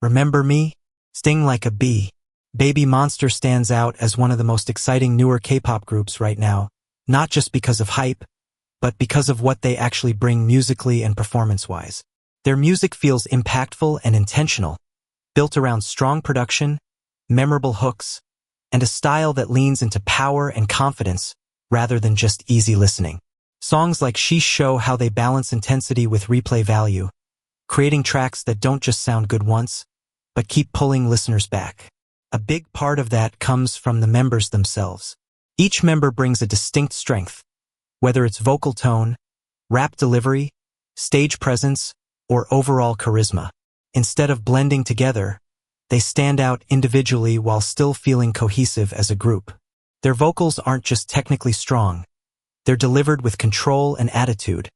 Remember Me? Sting Like a Bee. BABYMONSTER stands out as one of the most exciting newer K-pop groups right now, not just because of hype, but because of what they actually bring musically and performance-wise. Their music feels impactful and intentional, built around strong production, memorable hooks, and a style that leans into power and confidence rather than just easy listening. Songs like She show how they balance intensity with replay value, creating tracks that don't just sound good once, but keep pulling listeners back. A big part of that comes from the members themselves. Each member brings a distinct strength, whether it's vocal tone, rap delivery, stage presence, or overall charisma. Instead of blending together, they stand out individually while still feeling cohesive as a group. Their vocals aren't just technically strong, they're delivered with control and attitude,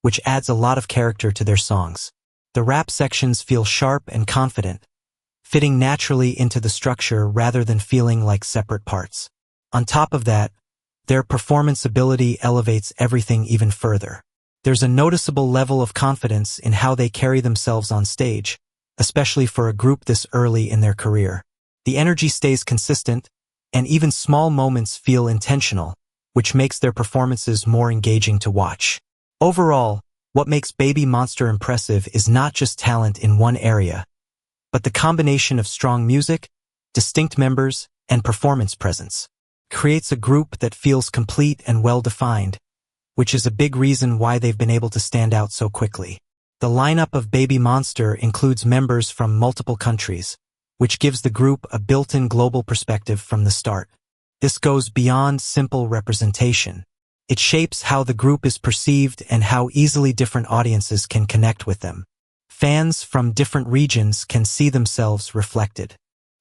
which adds a lot of character to their songs. The rap sections feel sharp and confident, fitting naturally into the structure rather than feeling like separate parts. On top of that, their performance ability elevates everything even further. There's a noticeable level of confidence in how they carry themselves on stage, especially for a group this early in their career. The energy stays consistent, and even small moments feel intentional, which makes their performances more engaging to watch. Overall, what makes BABYMONSTER impressive is not just talent in one area, but the combination of strong music, distinct members, and performance presence creates a group that feels complete and well-defined, which is a big reason why they've been able to stand out so quickly. The lineup of BABYMONSTER includes members from multiple countries, which gives the group a built-in global perspective from the start. This goes beyond simple representation. It shapes how the group is perceived and how easily different audiences can connect with them. Fans from different regions can see themselves reflected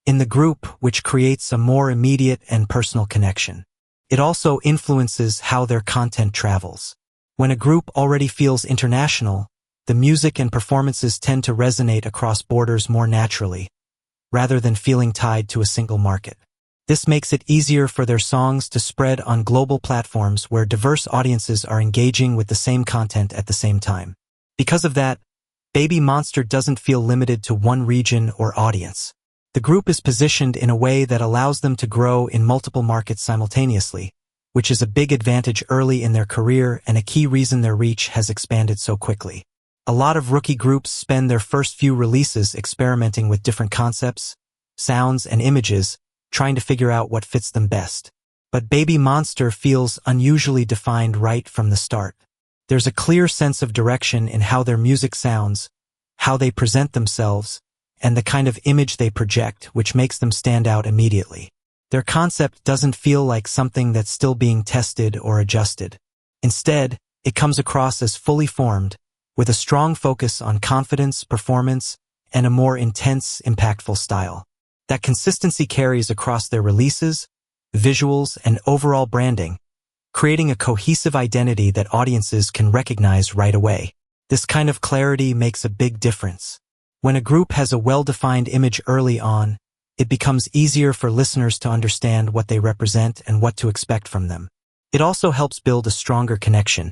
in the group, which creates a more immediate and personal connection. It also influences how their content travels. When a group already feels international, the music and performances tend to resonate across borders more naturally, rather than feeling tied to a single market. This makes it easier for their songs to spread on global platforms where diverse audiences are engaging with the same content at the same time. Because of that, BABYMONSTER doesn't feel limited to one region or audience. The group is positioned in a way that allows them to grow in multiple markets simultaneously, which is a big advantage early in their career and a key reason their reach has expanded so quickly. A lot of rookie groups spend their first few releases experimenting with different concepts, sounds, and images, trying to figure out what fits them best. But BABYMONSTER feels unusually defined right from the start. There's a clear sense of direction in how their music sounds, how they present themselves, and the kind of image they project, which makes them stand out immediately. Their concept doesn't feel like something that's still being tested or adjusted. Instead, it comes across as fully formed, with a strong focus on confidence, performance, and a more intense, impactful style. That consistency carries across their releases, visuals, and overall branding, creating a cohesive identity that audiences can recognize right away. This kind of clarity makes a big difference. When a group has a well-defined image early on, it becomes easier for listeners to understand what they represent and what to expect from them. It also helps build a stronger connection,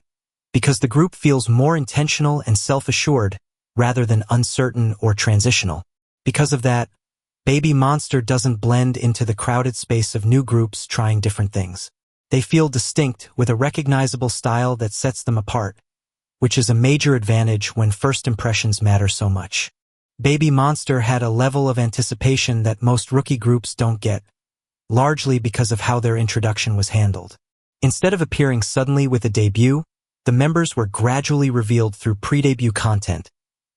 because the group feels more intentional and self-assured rather than uncertain or transitional. Because of that, BABYMONSTER doesn't blend into the crowded space of new groups trying different things. They feel distinct with a recognizable style that sets them apart, which is a major advantage when first impressions matter so much. BABYMONSTER had a level of anticipation that most rookie groups don't get, largely because of how their introduction was handled. Instead of appearing suddenly with a debut, the members were gradually revealed through pre-debut content,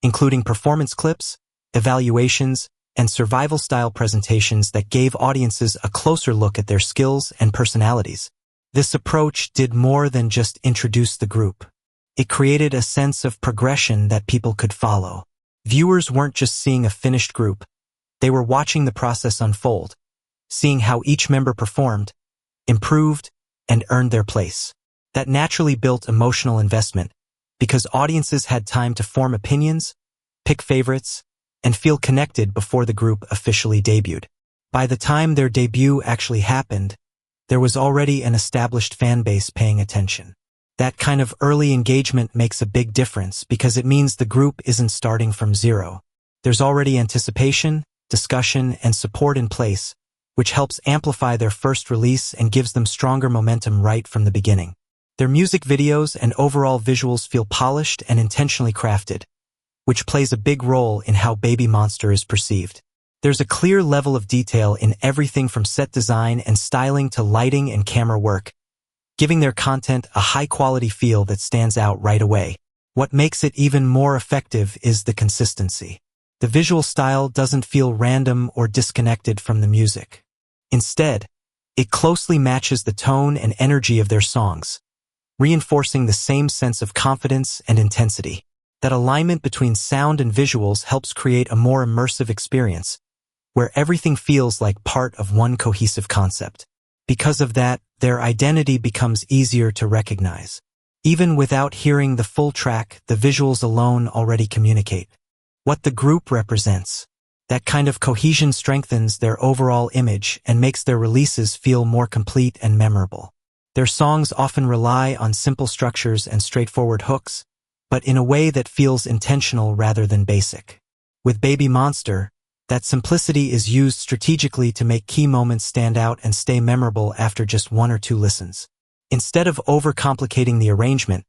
including performance clips, evaluations, and survival-style presentations that gave audiences a closer look at their skills and personalities. This approach did more than just introduce the group. It created a sense of progression that people could follow. Viewers weren't just seeing a finished group, they were watching the process unfold, seeing how each member performed, improved, and earned their place. That naturally built emotional investment, because audiences had time to form opinions, pick favorites, and feel connected before the group officially debuted. By the time their debut actually happened, there was already an established fan base paying attention. That kind of early engagement makes a big difference because it means the group isn't starting from zero. There's already anticipation, discussion, and support in place, which helps amplify their first release and gives them stronger momentum right from the beginning. Their music videos and overall visuals feel polished and intentionally crafted, which plays a big role in how BABYMONSTER is perceived. There's a clear level of detail in everything from set design and styling to lighting and camera work, giving their content a high-quality feel that stands out right away. What makes it even more effective is the consistency. The visual style doesn't feel random or disconnected from the music. Instead, it closely matches the tone and energy of their songs, reinforcing the same sense of confidence and intensity. That alignment between sound and visuals helps create a more immersive experience, where everything feels like part of one cohesive concept. Because of that, their identity becomes easier to recognize. Even without hearing the full track, the visuals alone already communicate what the group represents. That kind of cohesion strengthens their overall image and makes their releases feel more complete and memorable. Their songs often rely on simple structures and straightforward hooks, but in a way that feels intentional rather than basic. With BABYMONSTER, that simplicity is used strategically to make key moments stand out and stay memorable after just one or two listens. Instead of overcomplicating the arrangement,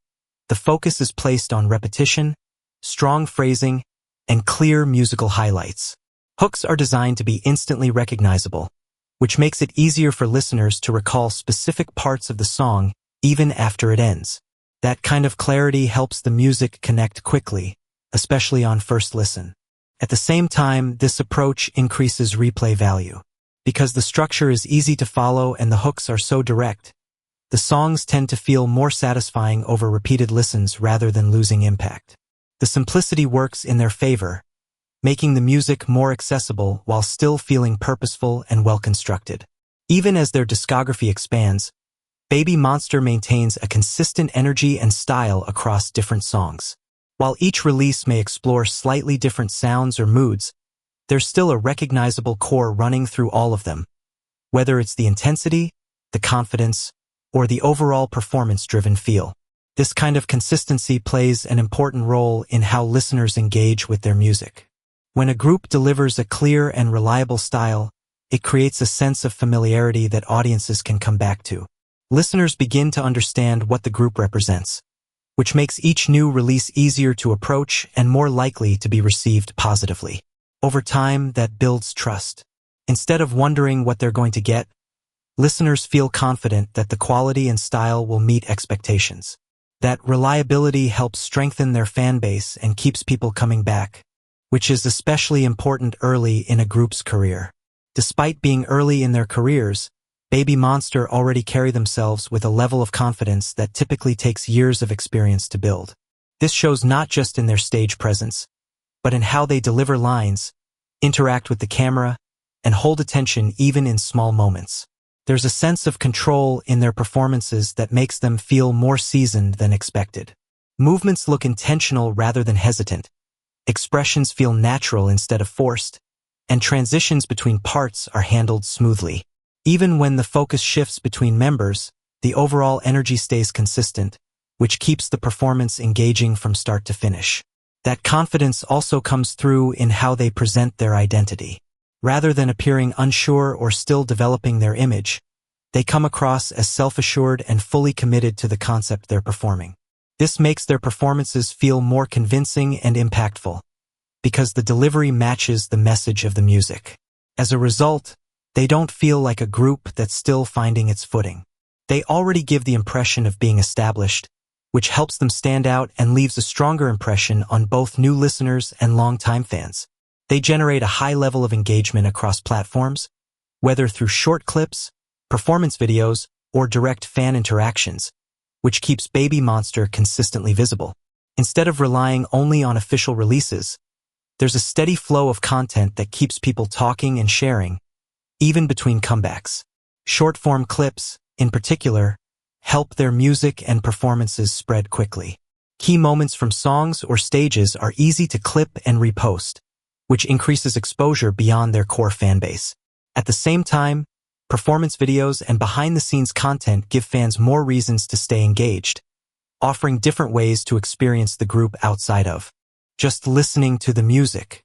the focus is placed on repetition, strong phrasing, and clear musical highlights. Hooks are designed to be instantly recognizable, which makes it easier for listeners to recall specific parts of the song even after it ends. That kind of clarity helps the music connect quickly, especially on first listen. At the same time, this approach increases replay value. Because the structure is easy to follow and the hooks are so direct, the songs tend to feel more satisfying over repeated listens rather than losing impact. The simplicity works in their favor, making the music more accessible while still feeling purposeful and well-constructed. Even as their discography expands, BABYMONSTER maintains a consistent energy and style across different songs. While each release may explore slightly different sounds or moods, there's still a recognizable core running through all of them, whether it's the intensity, the confidence, or the overall performance-driven feel. This kind of consistency plays an important role in how listeners engage with their music. When a group delivers a clear and reliable style, it creates a sense of familiarity that audiences can come back to. Listeners begin to understand what the group represents, which makes each new release easier to approach and more likely to be received positively. Over time, that builds trust. Instead of wondering what they're going to get, listeners feel confident that the quality and style will meet expectations. That reliability helps strengthen their fan base and keeps people coming back, which is especially important early in a group's career. Despite being early in their careers, BABYMONSTER already carry themselves with a level of confidence that typically takes years of experience to build. This shows not just in their stage presence, but in how they deliver lines, interact with the camera, and hold attention even in small moments. There's a sense of control in their performances that makes them feel more seasoned than expected. Movements look intentional rather than hesitant, expressions feel natural instead of forced, and transitions between parts are handled smoothly. Even when the focus shifts between members, the overall energy stays consistent, which keeps the performance engaging from start to finish. That confidence also comes through in how they present their identity. Rather than appearing unsure or still developing their image, they come across as self-assured and fully committed to the concept they're performing. This makes their performances feel more convincing and impactful, because the delivery matches the message of the music. As a result, they don't feel like a group that's still finding its footing. They already give the impression of being established, which helps them stand out and leaves a stronger impression on both new listeners and longtime fans. They generate a high level of engagement across platforms, whether through short clips, performance videos, or direct fan interactions, which keeps BABYMONSTER consistently visible. Instead of relying only on official releases, there's a steady flow of content that keeps people talking and sharing, even between comebacks. Short-form clips, in particular, help their music and performances spread quickly. Key moments from songs or stages are easy to clip and repost, which increases exposure beyond their core fanbase. At the same time, performance videos and behind-the-scenes content give fans more reasons to stay engaged, offering different ways to experience the group outside of just listening to the music.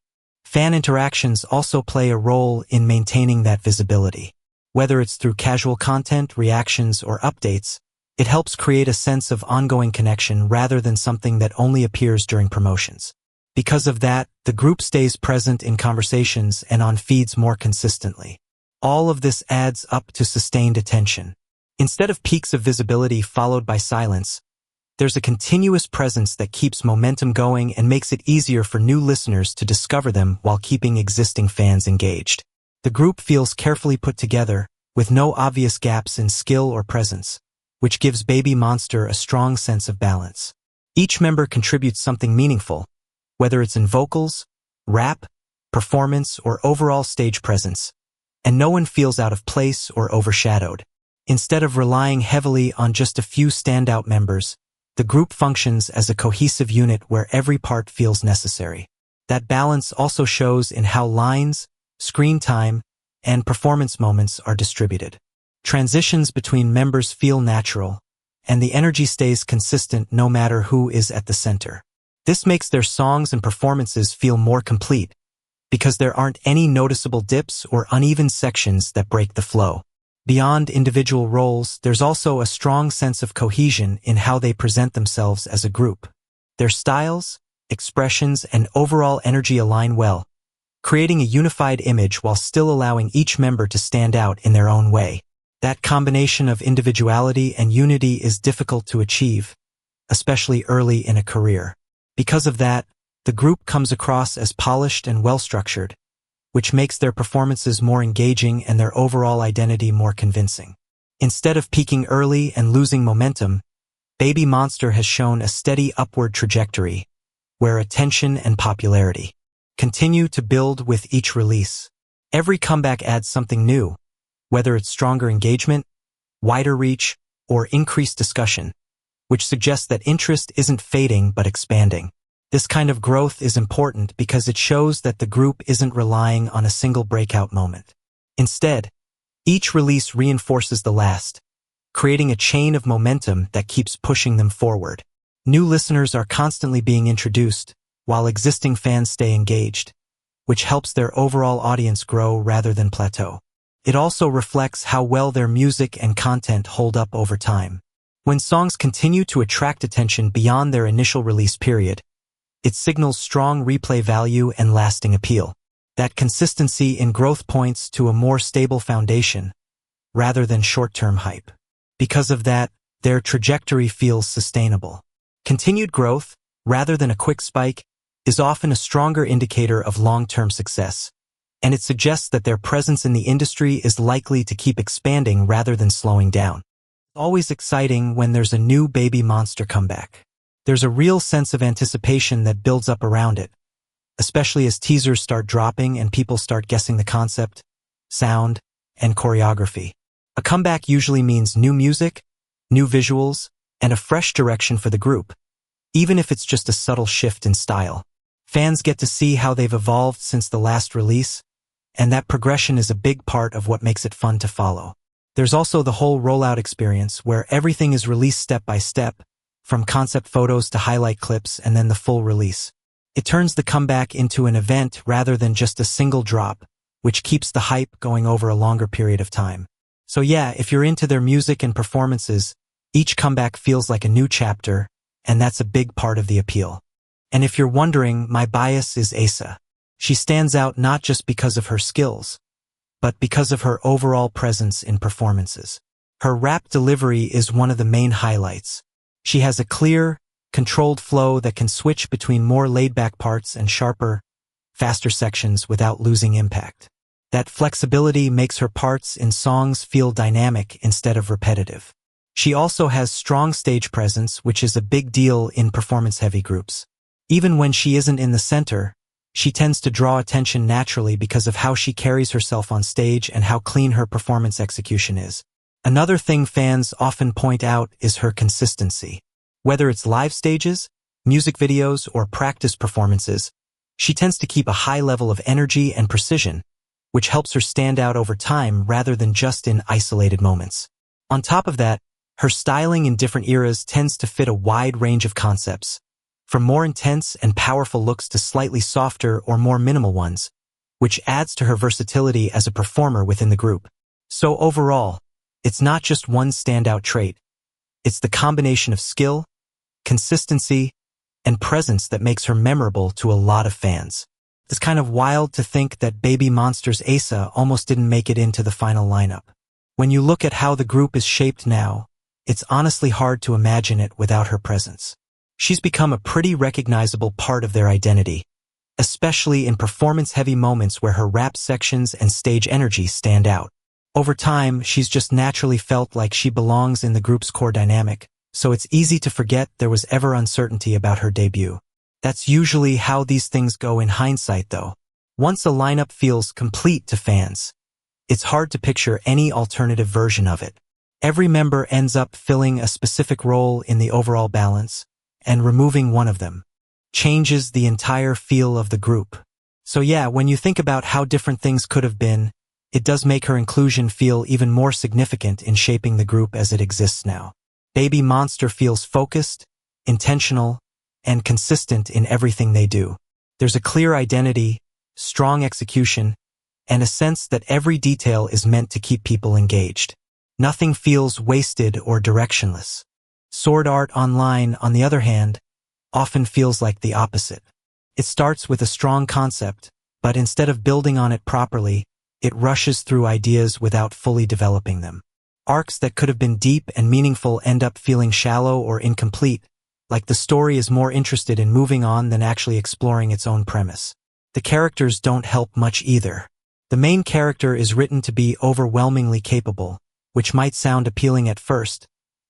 Fan interactions also play a role in maintaining that visibility. Whether it's through casual content, reactions, or updates, it helps create a sense of ongoing connection rather than something that only appears during promotions. Because of that, the group stays present in conversations and on feeds more consistently. All of this adds up to sustained attention. Instead of peaks of visibility followed by silence, there's a continuous presence that keeps momentum going and makes it easier for new listeners to discover them while keeping existing fans engaged. The group feels carefully put together, with no obvious gaps in skill or presence, which gives BABYMONSTER a strong sense of balance. Each member contributes something meaningful, whether it's in vocals, rap, performance, or overall stage presence, and no one feels out of place or overshadowed. Instead of relying heavily on just a few standout members, the group functions as a cohesive unit where every part feels necessary. That balance also shows in how lines, screen time, and performance moments are distributed. Transitions between members feel natural, and the energy stays consistent no matter who is at the center. This makes their songs and performances feel more complete, because there aren't any noticeable dips or uneven sections that break the flow. Beyond individual roles, there's also a strong sense of cohesion in how they present themselves as a group. Their styles, expressions, and overall energy align well, creating a unified image while still allowing each member to stand out in their own way. That combination of individuality and unity is difficult to achieve, especially early in a career. Because of that, the group comes across as polished and well-structured, which makes their performances more engaging and their overall identity more convincing. Instead of peaking early and losing momentum, BABYMONSTER has shown a steady upward trajectory, where attention and popularity continue to build with each release. Every comeback adds something new, whether it's stronger engagement, wider reach, or increased discussion, which suggests that interest isn't fading but expanding. This kind of growth is important because it shows that the group isn't relying on a single breakout moment. Instead, each release reinforces the last, creating a chain of momentum that keeps pushing them forward. New listeners are constantly being introduced, while existing fans stay engaged, which helps their overall audience grow rather than plateau. It also reflects how well their music and content hold up over time. When songs continue to attract attention beyond their initial release period, it signals strong replay value and lasting appeal. That consistency in growth points to a more stable foundation, rather than short-term hype. Because of that, their trajectory feels sustainable. Continued growth, rather than a quick spike, is often a stronger indicator of long-term success, and it suggests that their presence in the industry is likely to keep expanding rather than slowing down. It's always exciting when there's a new BABYMONSTER comeback. There's a real sense of anticipation that builds up around it, especially as teasers start dropping and people start guessing the concept, sound, and choreography. A comeback usually means new music, new visuals, and a fresh direction for the group, even if it's just a subtle shift in style. Fans get to see how they've evolved since the last release, and that progression is a big part of what makes it fun to follow. There's also the whole rollout experience where everything is released step by step, from concept photos to highlight clips and then the full release. It turns the comeback into an event rather than just a single drop, which keeps the hype going over a longer period of time. So yeah, if you're into their music and performances, each comeback feels like a new chapter, and that's a big part of the appeal. And if you're wondering, my bias is Asa. She stands out not just because of her skills, but because of her overall presence in performances. Her rap delivery is one of the main highlights. She has a clear, controlled flow that can switch between more laid-back parts and sharper, faster sections without losing impact. That flexibility makes her parts in songs feel dynamic instead of repetitive. She also has strong stage presence, which is a big deal in performance-heavy groups. Even when she isn't in the center, she tends to draw attention naturally because of how she carries herself on stage and how clean her performance execution is. Another thing fans often point out is her consistency. Whether it's live stages, music videos, or practice performances, she tends to keep a high level of energy and precision, which helps her stand out over time rather than just in isolated moments. On top of that, her styling in different eras tends to fit a wide range of concepts, from more intense and powerful looks to slightly softer or more minimal ones, which adds to her versatility as a performer within the group. So overall, it's not just one standout trait. It's the combination of skill, consistency, and presence that makes her memorable to a lot of fans. It's kind of wild to think that BABYMONSTER's Asa almost didn't make it into the final lineup. When you look at how the group is shaped now, it's honestly hard to imagine it without her presence. She's become a pretty recognizable part of their identity, especially in performance-heavy moments where her rap sections and stage energy stand out. Over time, she's just naturally felt like she belongs in the group's core dynamic, so it's easy to forget there was ever uncertainty about her debut. That's usually how these things go in hindsight, though. Once a lineup feels complete to fans, it's hard to picture any alternative version of it. Every member ends up filling a specific role in the overall balance, and removing one of them changes the entire feel of the group. So yeah, when you think about how different things could have been, it does make her inclusion feel even more significant in shaping the group as it exists now. BABYMONSTER feels focused, intentional, and consistent in everything they do. There's a clear identity, strong execution, and a sense that every detail is meant to keep people engaged. Nothing feels wasted or directionless. Sword Art Online, on the other hand, often feels like the opposite. It starts with a strong concept, but instead of building on it properly, it rushes through ideas without fully developing them. Arcs that could have been deep and meaningful end up feeling shallow or incomplete, like the story is more interested in moving on than actually exploring its own premise. The characters don't help much either. The main character is written to be overwhelmingly capable, which might sound appealing at first,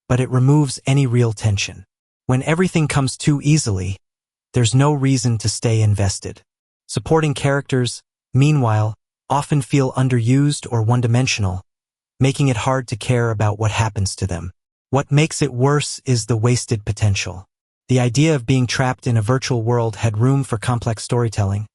but it removes any real tension. When everything comes too easily, there's no reason to stay invested. Supporting characters, meanwhile, often feel underused or one-dimensional, making it hard to care about what happens to them. What makes it worse is the wasted potential. The idea of being trapped in a virtual world had room for complex storytelling,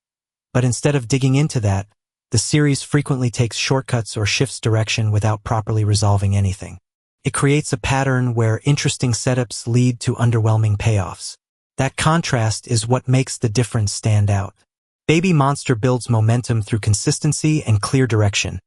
but instead of digging into that, the series frequently takes shortcuts or shifts direction without properly resolving anything. It creates a pattern where interesting setups lead to underwhelming payoffs. That contrast is what makes the difference stand out. BABYMONSTER builds momentum through consistency and clear direction,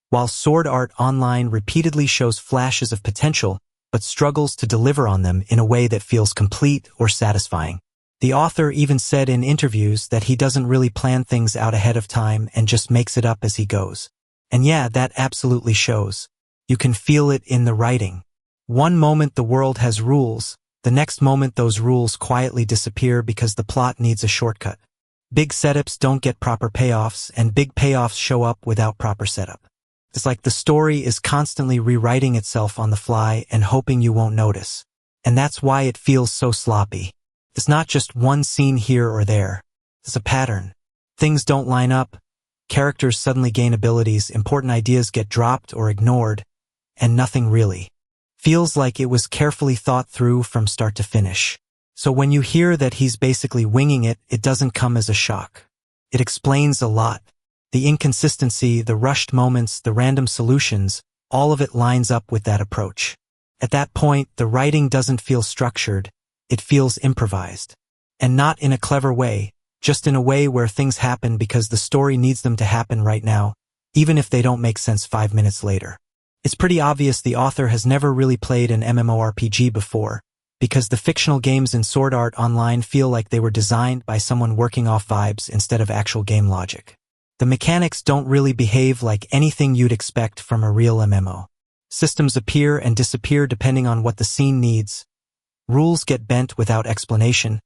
while Sword Art Online repeatedly shows flashes of potential but struggles to deliver on them in a way that feels complete or satisfying. The author even said in interviews that he doesn't really plan things out ahead of time and just makes it up as he goes. And yeah, that absolutely shows. You can feel it in the writing. One moment the world has rules, the next moment those rules quietly disappear because the plot needs a shortcut. Big setups don't get proper payoffs, and big payoffs show up without proper setup. It's like the story is constantly rewriting itself on the fly and hoping you won't notice. And that's why it feels so sloppy. It's not just one scene here or there. It's a pattern. Things don't line up, characters suddenly gain abilities, important ideas get dropped or ignored, and nothing really feels like it was carefully thought through from start to finish. So when you hear that he's basically winging it, it doesn't come as a shock. It explains a lot. The inconsistency, the rushed moments, the random solutions, all of it lines up with that approach. At that point, the writing doesn't feel structured, it feels improvised. And not in a clever way, just in a way where things happen because the story needs them to happen right now, even if they don't make sense 5 minutes later. It's pretty obvious the author has never really played an MMORPG before, because the fictional games in Sword Art Online feel like they were designed by someone working off vibes instead of actual game logic. The mechanics don't really behave like anything you'd expect from a real MMO. Systems appear and disappear depending on what the scene needs. Rules get bent without explanation,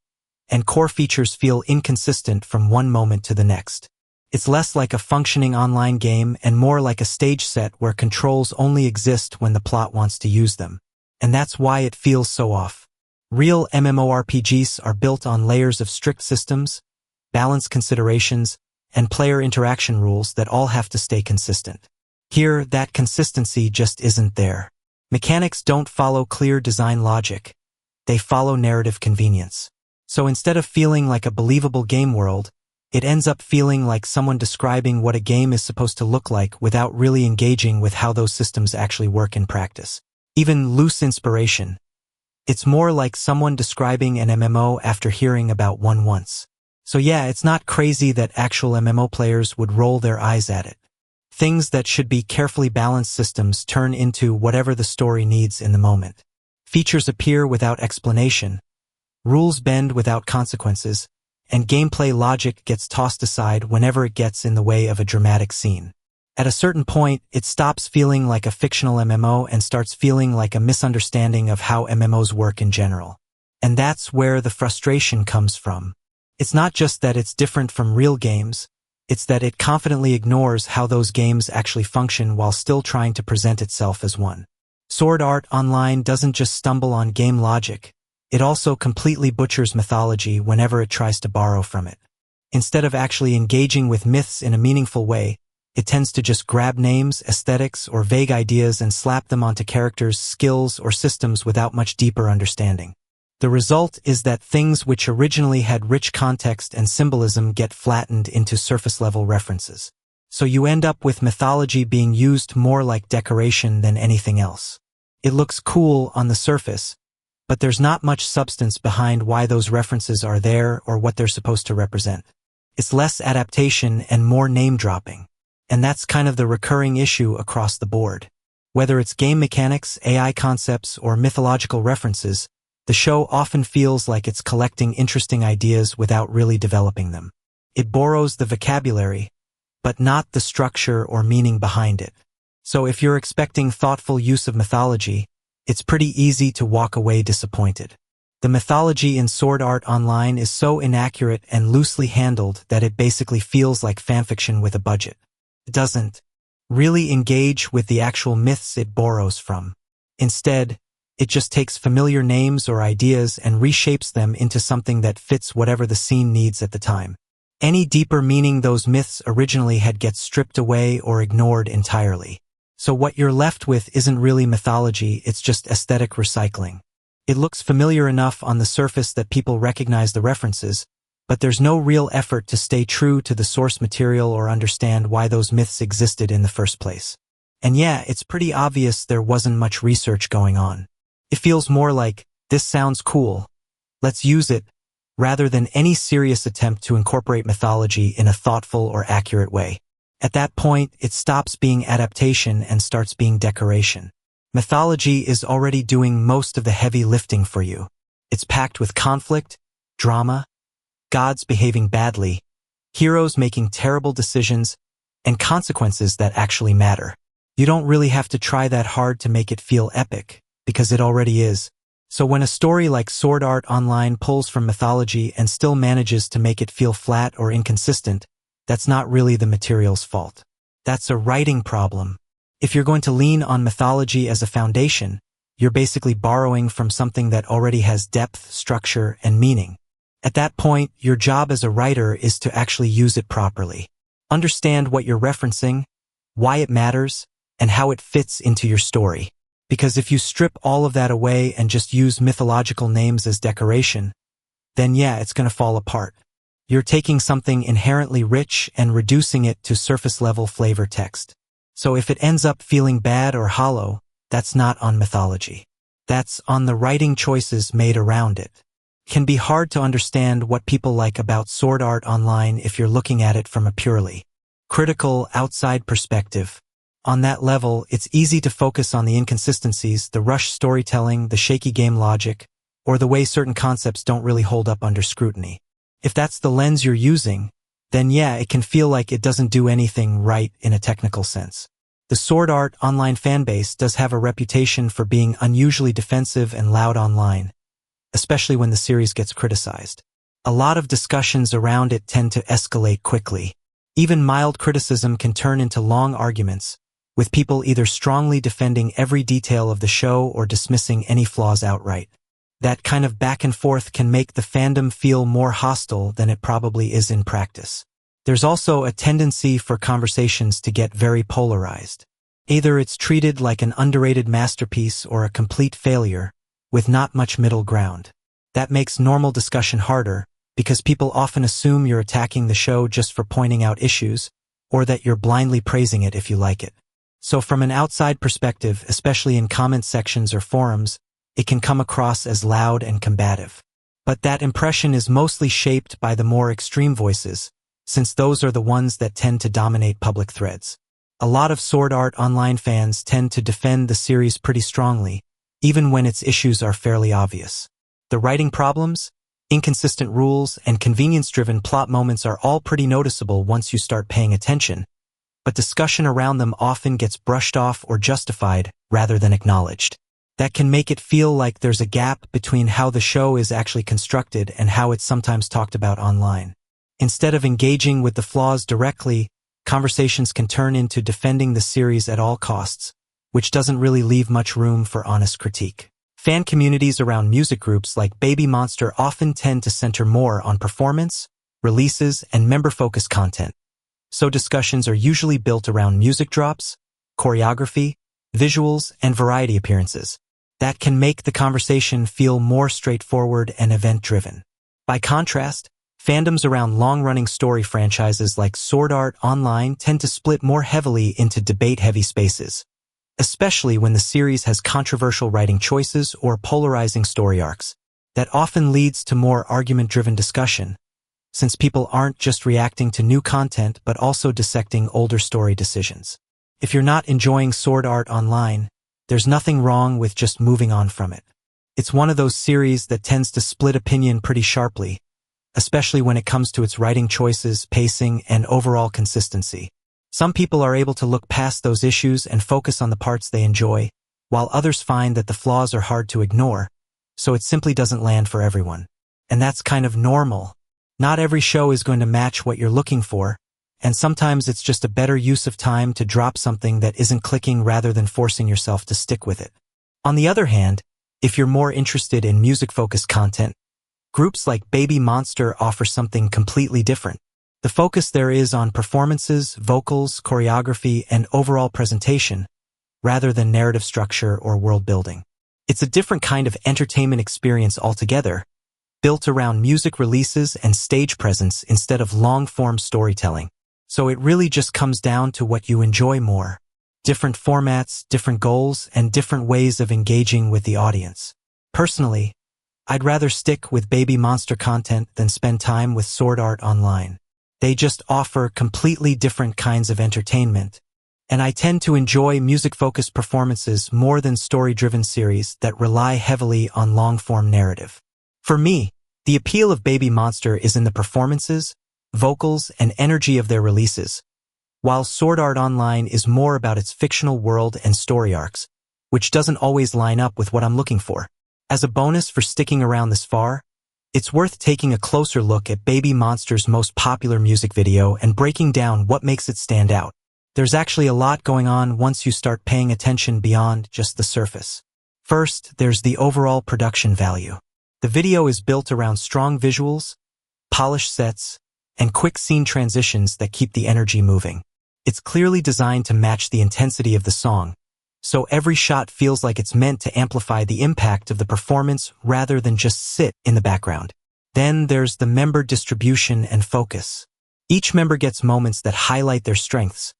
and core features feel inconsistent from one moment to the next. It's less like a functioning online game and more like a stage set where controls only exist when the plot wants to use them. And that's why it feels so off. Real MMORPGs are built on layers of strict systems, balance considerations, and player interaction rules that all have to stay consistent. Here, that consistency just isn't there. Mechanics don't follow clear design logic. They follow narrative convenience. So instead of feeling like a believable game world, it ends up feeling like someone describing what a game is supposed to look like without really engaging with how those systems actually work in practice. Even loose inspiration, It's more like someone describing an MMO after hearing about one once. So yeah, it's not crazy that actual MMO players would roll their eyes at it. Things that should be carefully balanced systems turn into whatever the story needs in the moment. Features appear without explanation, rules bend without consequences, and gameplay logic gets tossed aside whenever it gets in the way of a dramatic scene. At a certain point, it stops feeling like a fictional MMO and starts feeling like a misunderstanding of how MMOs work in general. And that's where the frustration comes from. It's not just that it's different from real games, it's that it confidently ignores how those games actually function while still trying to present itself as one. Sword Art Online doesn't just stumble on game logic, it also completely butchers mythology whenever it tries to borrow from it. Instead of actually engaging with myths in a meaningful way, it tends to just grab names, aesthetics, or vague ideas and slap them onto characters, skills, or systems without much deeper understanding. The result is that things which originally had rich context and symbolism get flattened into surface-level references. So you end up with mythology being used more like decoration than anything else. It looks cool on the surface, but there's not much substance behind why those references are there or what they're supposed to represent. It's less adaptation and more name-dropping. And that's kind of the recurring issue across the board. Whether it's game mechanics, AI concepts, or mythological references, the show often feels like it's collecting interesting ideas without really developing them. It borrows the vocabulary, but not the structure or meaning behind it. So if you're expecting thoughtful use of mythology, it's pretty easy to walk away disappointed. The mythology in Sword Art Online is so inaccurate and loosely handled that it basically feels like fanfiction with a budget. It doesn't really engage with the actual myths it borrows from. Instead, it just takes familiar names or ideas and reshapes them into something that fits whatever the scene needs at the time. Any deeper meaning those myths originally had gets stripped away or ignored entirely. So what you're left with isn't really mythology, it's just aesthetic recycling. It looks familiar enough on the surface that people recognize the references, but there's no real effort to stay true to the source material or understand why those myths existed in the first place. And yeah, it's pretty obvious there wasn't much research going on. It feels more like, this sounds cool, let's use it, rather than any serious attempt to incorporate mythology in a thoughtful or accurate way. At that point, it stops being adaptation and starts being decoration. Mythology is already doing most of the heavy lifting for you. It's packed with conflict, drama, gods behaving badly, heroes making terrible decisions, and consequences that actually matter. You don't really have to try that hard to make it feel epic, because it already is. So when a story like Sword Art Online pulls from mythology and still manages to make it feel flat or inconsistent, that's not really the material's fault. That's a writing problem. If you're going to lean on mythology as a foundation, you're basically borrowing from something that already has depth, structure, and meaning. At that point, your job as a writer is to actually use it properly. Understand what you're referencing, why it matters, and how it fits into your story. Because if you strip all of that away and just use mythological names as decoration, then yeah, it's going to fall apart. You're taking something inherently rich and reducing it to surface-level flavor text. So if it ends up feeling bad or hollow, that's not on mythology. That's on the writing choices made around it. It can be hard to understand what people like about Sword Art Online if you're looking at it from a purely critical, outside perspective. On that level, it's easy to focus on the inconsistencies, the rushed storytelling, the shaky game logic, or the way certain concepts don't really hold up under scrutiny. If that's the lens you're using, then yeah, it can feel like it doesn't do anything right in a technical sense. The Sword Art Online fanbase does have a reputation for being unusually defensive and loud online, especially when the series gets criticized. A lot of discussions around it tend to escalate quickly. Even mild criticism can turn into long arguments, with people either strongly defending every detail of the show or dismissing any flaws outright. That kind of back and forth can make the fandom feel more hostile than it probably is in practice. There's also a tendency for conversations to get very polarized. Either it's treated like an underrated masterpiece or a complete failure, with not much middle ground. That makes normal discussion harder, because people often assume you're attacking the show just for pointing out issues, or that you're blindly praising it if you like it. So from an outside perspective, especially in comment sections or forums, it can come across as loud and combative. But that impression is mostly shaped by the more extreme voices, since those are the ones that tend to dominate public threads. A lot of Sword Art Online fans tend to defend the series pretty strongly, even when its issues are fairly obvious. The writing problems, inconsistent rules, and convenience-driven plot moments are all pretty noticeable once you start paying attention, but discussion around them often gets brushed off or justified rather than acknowledged. That can make it feel like there's a gap between how the show is actually constructed and how it's sometimes talked about online. Instead of engaging with the flaws directly, conversations can turn into defending the series at all costs, which doesn't really leave much room for honest critique. Fan communities around music groups like BABYMONSTER often tend to center more on performance, releases, and member-focused content. So discussions are usually built around music drops, choreography, visuals, and variety appearances. That can make the conversation feel more straightforward and event-driven. By contrast, fandoms around long-running story franchises like Sword Art Online tend to split more heavily into debate-heavy spaces, especially when the series has controversial writing choices or polarizing story arcs. That often leads to more argument-driven discussion, since people aren't just reacting to new content but also dissecting older story decisions. If you're not enjoying Sword Art Online, there's nothing wrong with just moving on from it. It's one of those series that tends to split opinion pretty sharply, especially when it comes to its writing choices, pacing, and overall consistency. Some people are able to look past those issues and focus on the parts they enjoy, while others find that the flaws are hard to ignore, so it simply doesn't land for everyone. And that's kind of normal. Not every show is going to match what you're looking for, and sometimes it's just a better use of time to drop something that isn't clicking rather than forcing yourself to stick with it. On the other hand, if you're more interested in music-focused content, groups like BABYMONSTER offer something completely different. The focus there is on performances, vocals, choreography, and overall presentation, rather than narrative structure or world building. It's a different kind of entertainment experience altogether, built around music releases and stage presence instead of long-form storytelling. So it really just comes down to what you enjoy more. Different formats, different goals, and different ways of engaging with the audience. Personally, I'd rather stick with BABYMONSTER content than spend time with Sword Art Online. They just offer completely different kinds of entertainment, and I tend to enjoy music-focused performances more than story-driven series that rely heavily on long-form narrative. For me, the appeal of BABYMONSTER is in the performances, vocals, and energy of their releases, while Sword Art Online is more about its fictional world and story arcs, which doesn't always line up with what I'm looking for. As a bonus for sticking around this far, it's worth taking a closer look at BABYMONSTER's most popular music video and breaking down what makes it stand out. There's actually a lot going on once you start paying attention beyond just the surface. First, there's the overall production value. The video is built around strong visuals, polished sets, and quick scene transitions that keep the energy moving. It's clearly designed to match the intensity of the song, so every shot feels like it's meant to amplify the impact of the performance rather than just sit in the background. Then there's the member distribution and focus. Each member gets moments that highlight their strengths,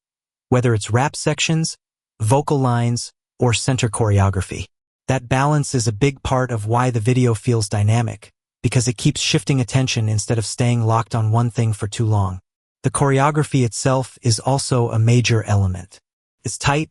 whether it's rap sections, vocal lines, or center choreography. That balance is a big part of why the video feels dynamic, because it keeps shifting attention instead of staying locked on one thing for too long. The choreography itself is also a major element. It's tight,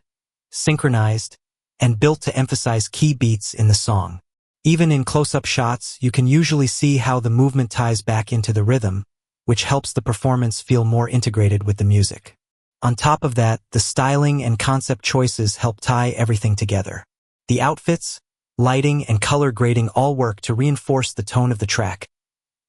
synchronized, and built to emphasize key beats in the song. Even in close-up shots, you can usually see how the movement ties back into the rhythm, which helps the performance feel more integrated with the music. On top of that, the styling and concept choices help tie everything together. The outfits, lighting, and color grading all work to reinforce the tone of the track,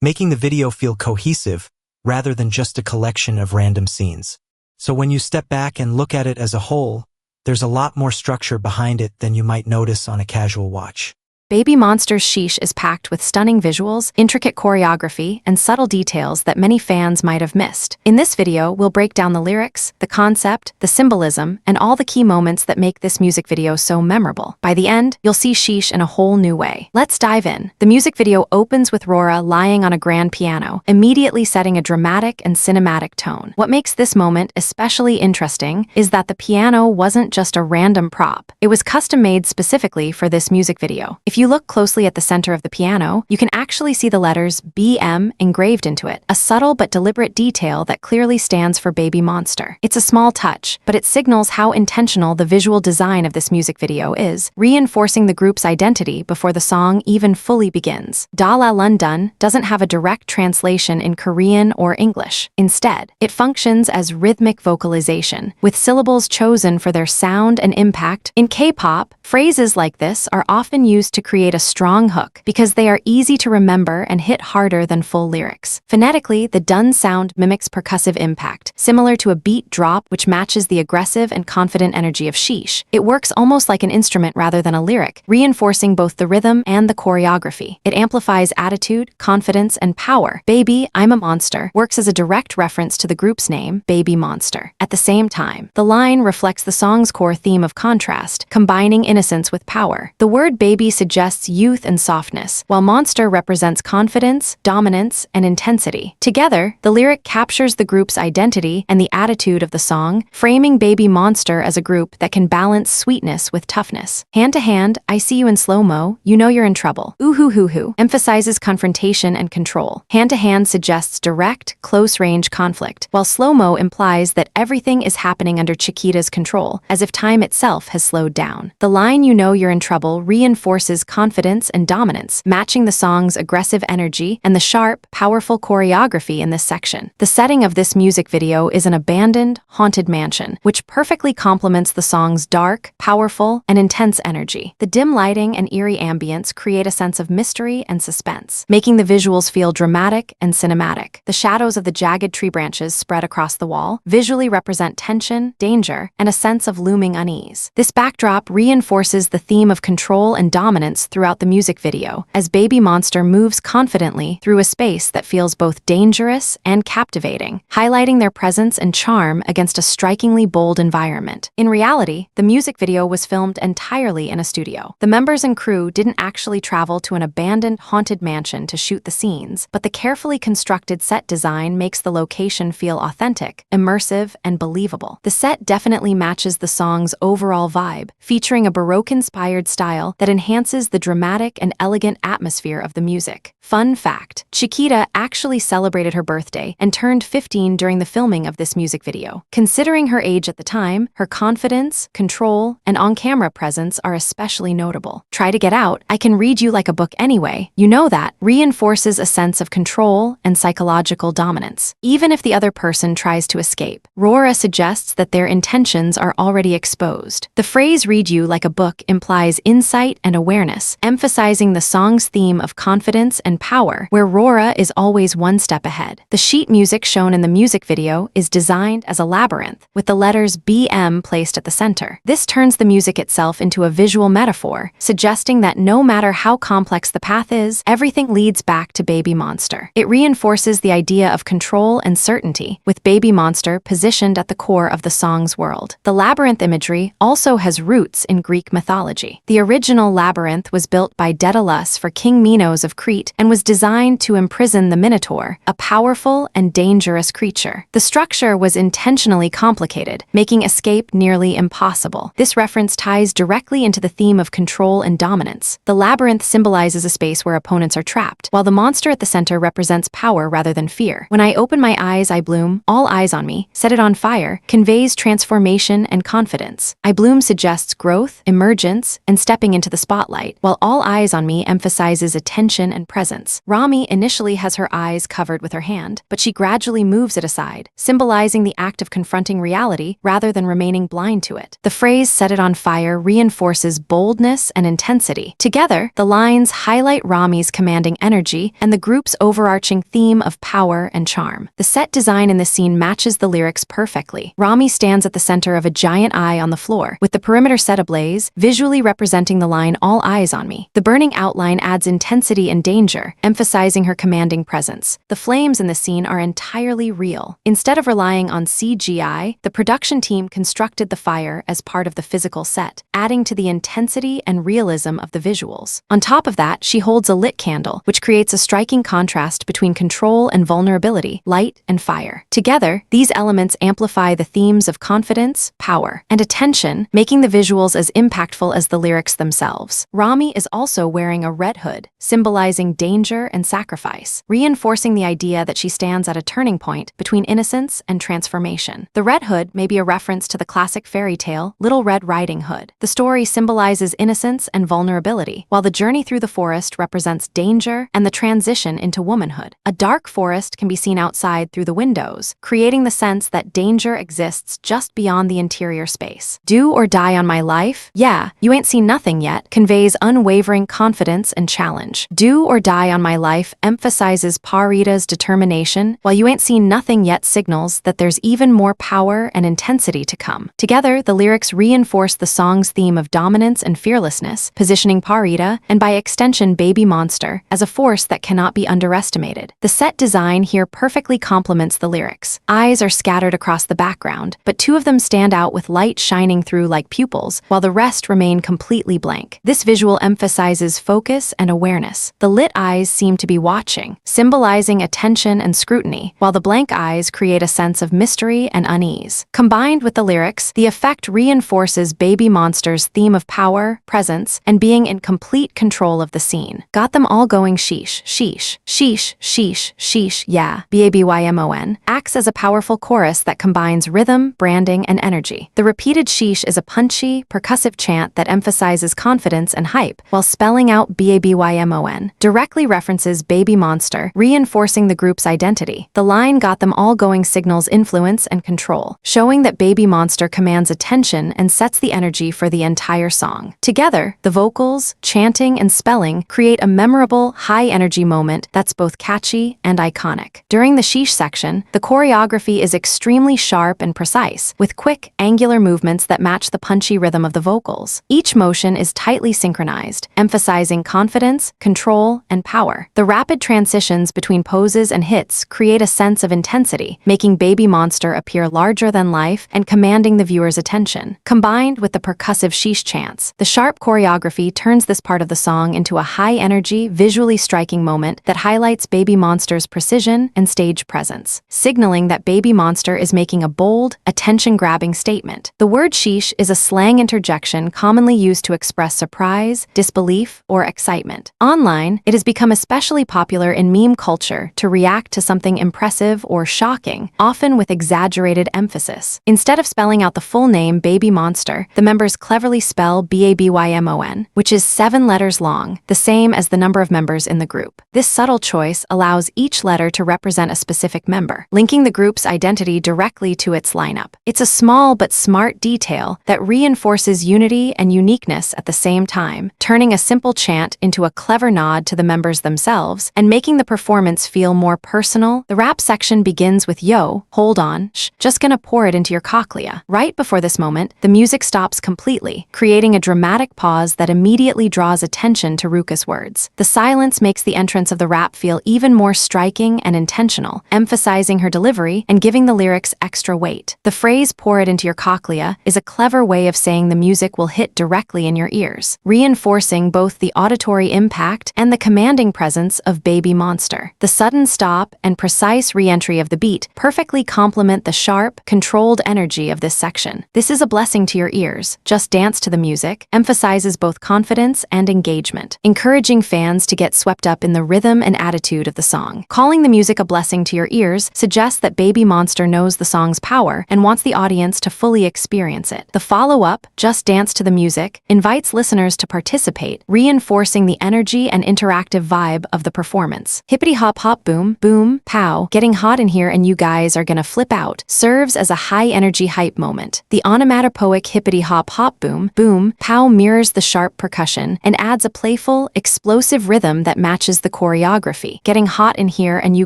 making the video feel cohesive rather than just a collection of random scenes. So when you step back and look at it as a whole, there's a lot more structure behind it than you might notice on a casual watch. BABYMONSTER's sheesh is packed with stunning visuals, intricate choreography, and subtle details that many fans might have missed. In this video, we'll break down the lyrics, the concept, the symbolism, and all the key moments that make this music video so memorable. By the end, you'll see sheesh in a whole new way. Let's dive in. The music video opens with Rora lying on a grand piano, immediately setting a dramatic and cinematic tone. What makes this moment especially interesting is that the piano wasn't just a random prop. It was custom-made specifically for this music video. If If you look closely at the center of the piano, you can actually see the letters BM engraved into it, a subtle but deliberate detail that clearly stands for Baby Monster. It's a small touch, but it signals how intentional the visual design of this music video is, reinforcing the group's identity before the song even fully begins. Da La London doesn't have a direct translation in Korean or English. Instead, it functions as rhythmic vocalization, with syllables chosen for their sound and impact. In K-pop, phrases like this are often used to create a strong hook because they are easy to remember and hit harder than full lyrics. Phonetically, the dun sound mimics percussive impact, similar to a beat drop which matches the aggressive and confident energy of sheesh. It works almost like an instrument rather than a lyric, reinforcing both the rhythm and the choreography. It amplifies attitude, confidence, and power. Baby, I'm a Monster works as a direct reference to the group's name, Baby Monster. At the same time, the line reflects the song's core theme of contrast, combining innocence with power. The word baby suggests youth and softness, while monster represents confidence, dominance, and intensity. Together, the lyric captures the group's identity and the attitude of the song, framing Baby Monster as a group that can balance sweetness with toughness. Hand to hand, I see you in slow-mo, you know you're in trouble. Ooh hoo hoo hoo emphasizes confrontation and control. Hand to hand suggests direct, close-range conflict, while slow-mo implies that everything is happening under Chiquita's control, as if time itself has slowed down. The line you know you're in trouble reinforces confidence and dominance, matching the song's aggressive energy and the sharp, powerful choreography in this section. The setting of this music video is an abandoned, haunted mansion, which perfectly complements the song's dark, powerful, and intense energy. The dim lighting and eerie ambience create a sense of mystery and suspense, making the visuals feel dramatic and cinematic. The shadows of the jagged tree branches spread across the wall visually represent tension, danger, and a sense of looming unease. This backdrop reinforces the theme of control and dominance throughout the music video, as Baby Monster moves confidently through a space that feels both dangerous and captivating, highlighting their presence and charm against a strikingly bold environment. In reality, the music video was filmed entirely in a studio. The members and crew didn't actually travel to an abandoned, haunted mansion to shoot the scenes, but the carefully constructed set design makes the location feel authentic, immersive, and believable. The set definitely matches the song's overall vibe, featuring a Baroque-inspired style that enhances the dramatic and elegant atmosphere of the music. Fun fact: Chiquita actually celebrated her birthday and turned 15 during the filming of this music video. Considering her age at the time, her confidence, control, and on-camera presence are especially notable. Try to get out, I can read you like a book anyway. You know that reinforces a sense of control and psychological dominance, even if the other person tries to escape. Rora suggests that their intentions are already exposed. The phrase read you like a book implies insight and awareness, emphasizing the song's theme of confidence and power, where Rora is always one step ahead. The sheet music shown in the music video is designed as a labyrinth, with the letters BM placed at the center. This turns the music itself into a visual metaphor, suggesting that no matter how complex the path is, everything leads back to Baby Monster. It reinforces the idea of control and certainty, with Baby Monster positioned at the core of the song's world. The labyrinth imagery also has roots in Greek mythology. The original labyrinth was built by Daedalus for King Minos of Crete and was designed to imprison the Minotaur, a powerful and dangerous creature. The structure was intentionally complicated, making escape nearly impossible. This reference ties directly into the theme of control and dominance. The labyrinth symbolizes a space where opponents are trapped, while the monster at the center represents power rather than fear. When I open my eyes, I bloom, all eyes on me, set it on fire, conveys transformation and confidence. I bloom suggests growth, emergence, and stepping into the spotlight, while all eyes on me emphasizes attention and presence. Rami initially has her eyes covered with her hand, but she gradually moves it aside, symbolizing the act of confronting reality rather than remaining blind to it. The phrase set it on fire reinforces boldness and intensity. Together, the lines highlight Rami's commanding energy and the group's overarching theme of power and charm. The set design in this scene matches the lyrics perfectly. Rami stands at the center of a giant eye on the floor, with the perimeter set ablaze, visually representing the line all eyes on me. The burning outline adds intensity and danger, emphasizing her commanding presence. The flames in the scene are entirely real. Instead of relying on CGI, the production team constructed the fire as part of the physical set, adding to the intensity and realism of the visuals. On top of that, she holds a lit candle, which creates a striking contrast between control and vulnerability, light and fire. Together, these elements amplify the themes of confidence, power, and attention, making the visuals as impactful as the lyrics themselves. Rami is also wearing a red hood, symbolizing danger and sacrifice, reinforcing the idea that she stands at a turning point between innocence and transformation. The red hood may be a reference to the classic fairy tale, Little Red Riding Hood. The story symbolizes innocence and vulnerability, while the journey through the forest represents danger and the transition into womanhood. A dark forest can be seen outside through the windows, creating the sense that danger exists just beyond the interior space. Do or die on my life? Yeah, you ain't seen nothing yet conveys unwavering confidence and challenge. Do or die on my life emphasizes Parita's determination, while you ain't seen nothing yet signals that there's even more power and intensity to come. Together, the lyrics reinforce the song's theme of dominance and fearlessness, positioning Parita, and by extension Baby Monster, as a force that cannot be underestimated. The set design here perfectly complements the lyrics. Eyes are scattered across the background, but two of them stand out with light shining through like pupils, while the rest remain completely blank. This visual emphasizes focus and awareness. The lit eyes seem to be watching, symbolizing attention and scrutiny, while the blank eyes create a sense of mystery and unease. Combined with the lyrics, the effect reinforces Baby Monster's theme of power, presence, and being in complete control of the scene. Got them all going sheesh, sheesh, sheesh, sheesh, sheesh, yeah. BABYMON acts as a powerful chorus that combines rhythm, branding, and energy. The repeated sheesh is a punchy, percussive chant that emphasizes confidence and hype, while spelling out BABYMON directly references Baby Monster, reinforcing the group's identity. The line got them all going signals influence and control, showing that Baby Monster commands attention and sets the energy for the entire song. Together, the vocals, chanting, and spelling create a memorable, high-energy moment that's both catchy and iconic. During the sheesh section, the choreography is extremely sharp and precise, with quick, angular movements that match the punchy rhythm of the vocals. Each motion is tightly synchronized, emphasizing confidence, control, and power. The rapid transitions between poses and hits create a sense of intensity, making Baby Monster appear larger than life and commanding the viewer's attention. Combined with the percussive sheesh chants, the sharp choreography turns this part of the song into a high-energy, visually striking moment that highlights Baby Monster's precision and stage presence, signaling that Baby Monster is making a bold, attention-grabbing statement. The word sheesh is a slang interjection commonly used to express surprise, disbelief, or excitement. Online, it has become especially popular in meme culture to react to something impressive or shocking, often with exaggerated emphasis. Instead of spelling out the full name Baby Monster, the members cleverly spell BABYMON, which is 7 letters long, the same as the number of members in the group. This subtle choice allows each letter to represent a specific member, linking the group's identity directly to its lineup. It's a small but smart detail that reinforces unity and uniqueness at the same time, turning a simple chant into a clever nod to the members themselves and making the performance feel more personal. The rap section begins with "Yo, hold on, just gonna pour it into your cochlea." Right before this moment, the music stops completely, creating a dramatic pause that immediately draws attention to Ruka's words. The silence makes the entrance of the rap feel even more striking and intentional, emphasizing her delivery and giving the lyrics extra weight. The phrase "pour it into your cochlea" is a clever way of saying the music will hit directly in your ears, reinforcing both the auditory impact and the commanding presence of Baby Monster. The sudden stop and precise re-entry of the beat perfectly complement the sharp, controlled energy of this section. This is a blessing to your ears. Just dance to the music emphasizes both confidence and engagement, encouraging fans to get swept up in the rhythm and attitude of the song. Calling the music a blessing to your ears suggests that Baby Monster knows the song's power and wants the audience to fully experience it. The follow-up, "Just Dance to the Music," invites listeners to participate, reinforcing the energy and interactive vibe of the performance. "Hippity hop hop boom, boom, pow, getting hot in here and you guys are gonna flip out," serves as a high-energy hype moment. The onomatopoeic hippity hop hop boom, boom, pow mirrors the sharp percussion and adds a playful, explosive rhythm that matches the choreography. "Getting hot in here and you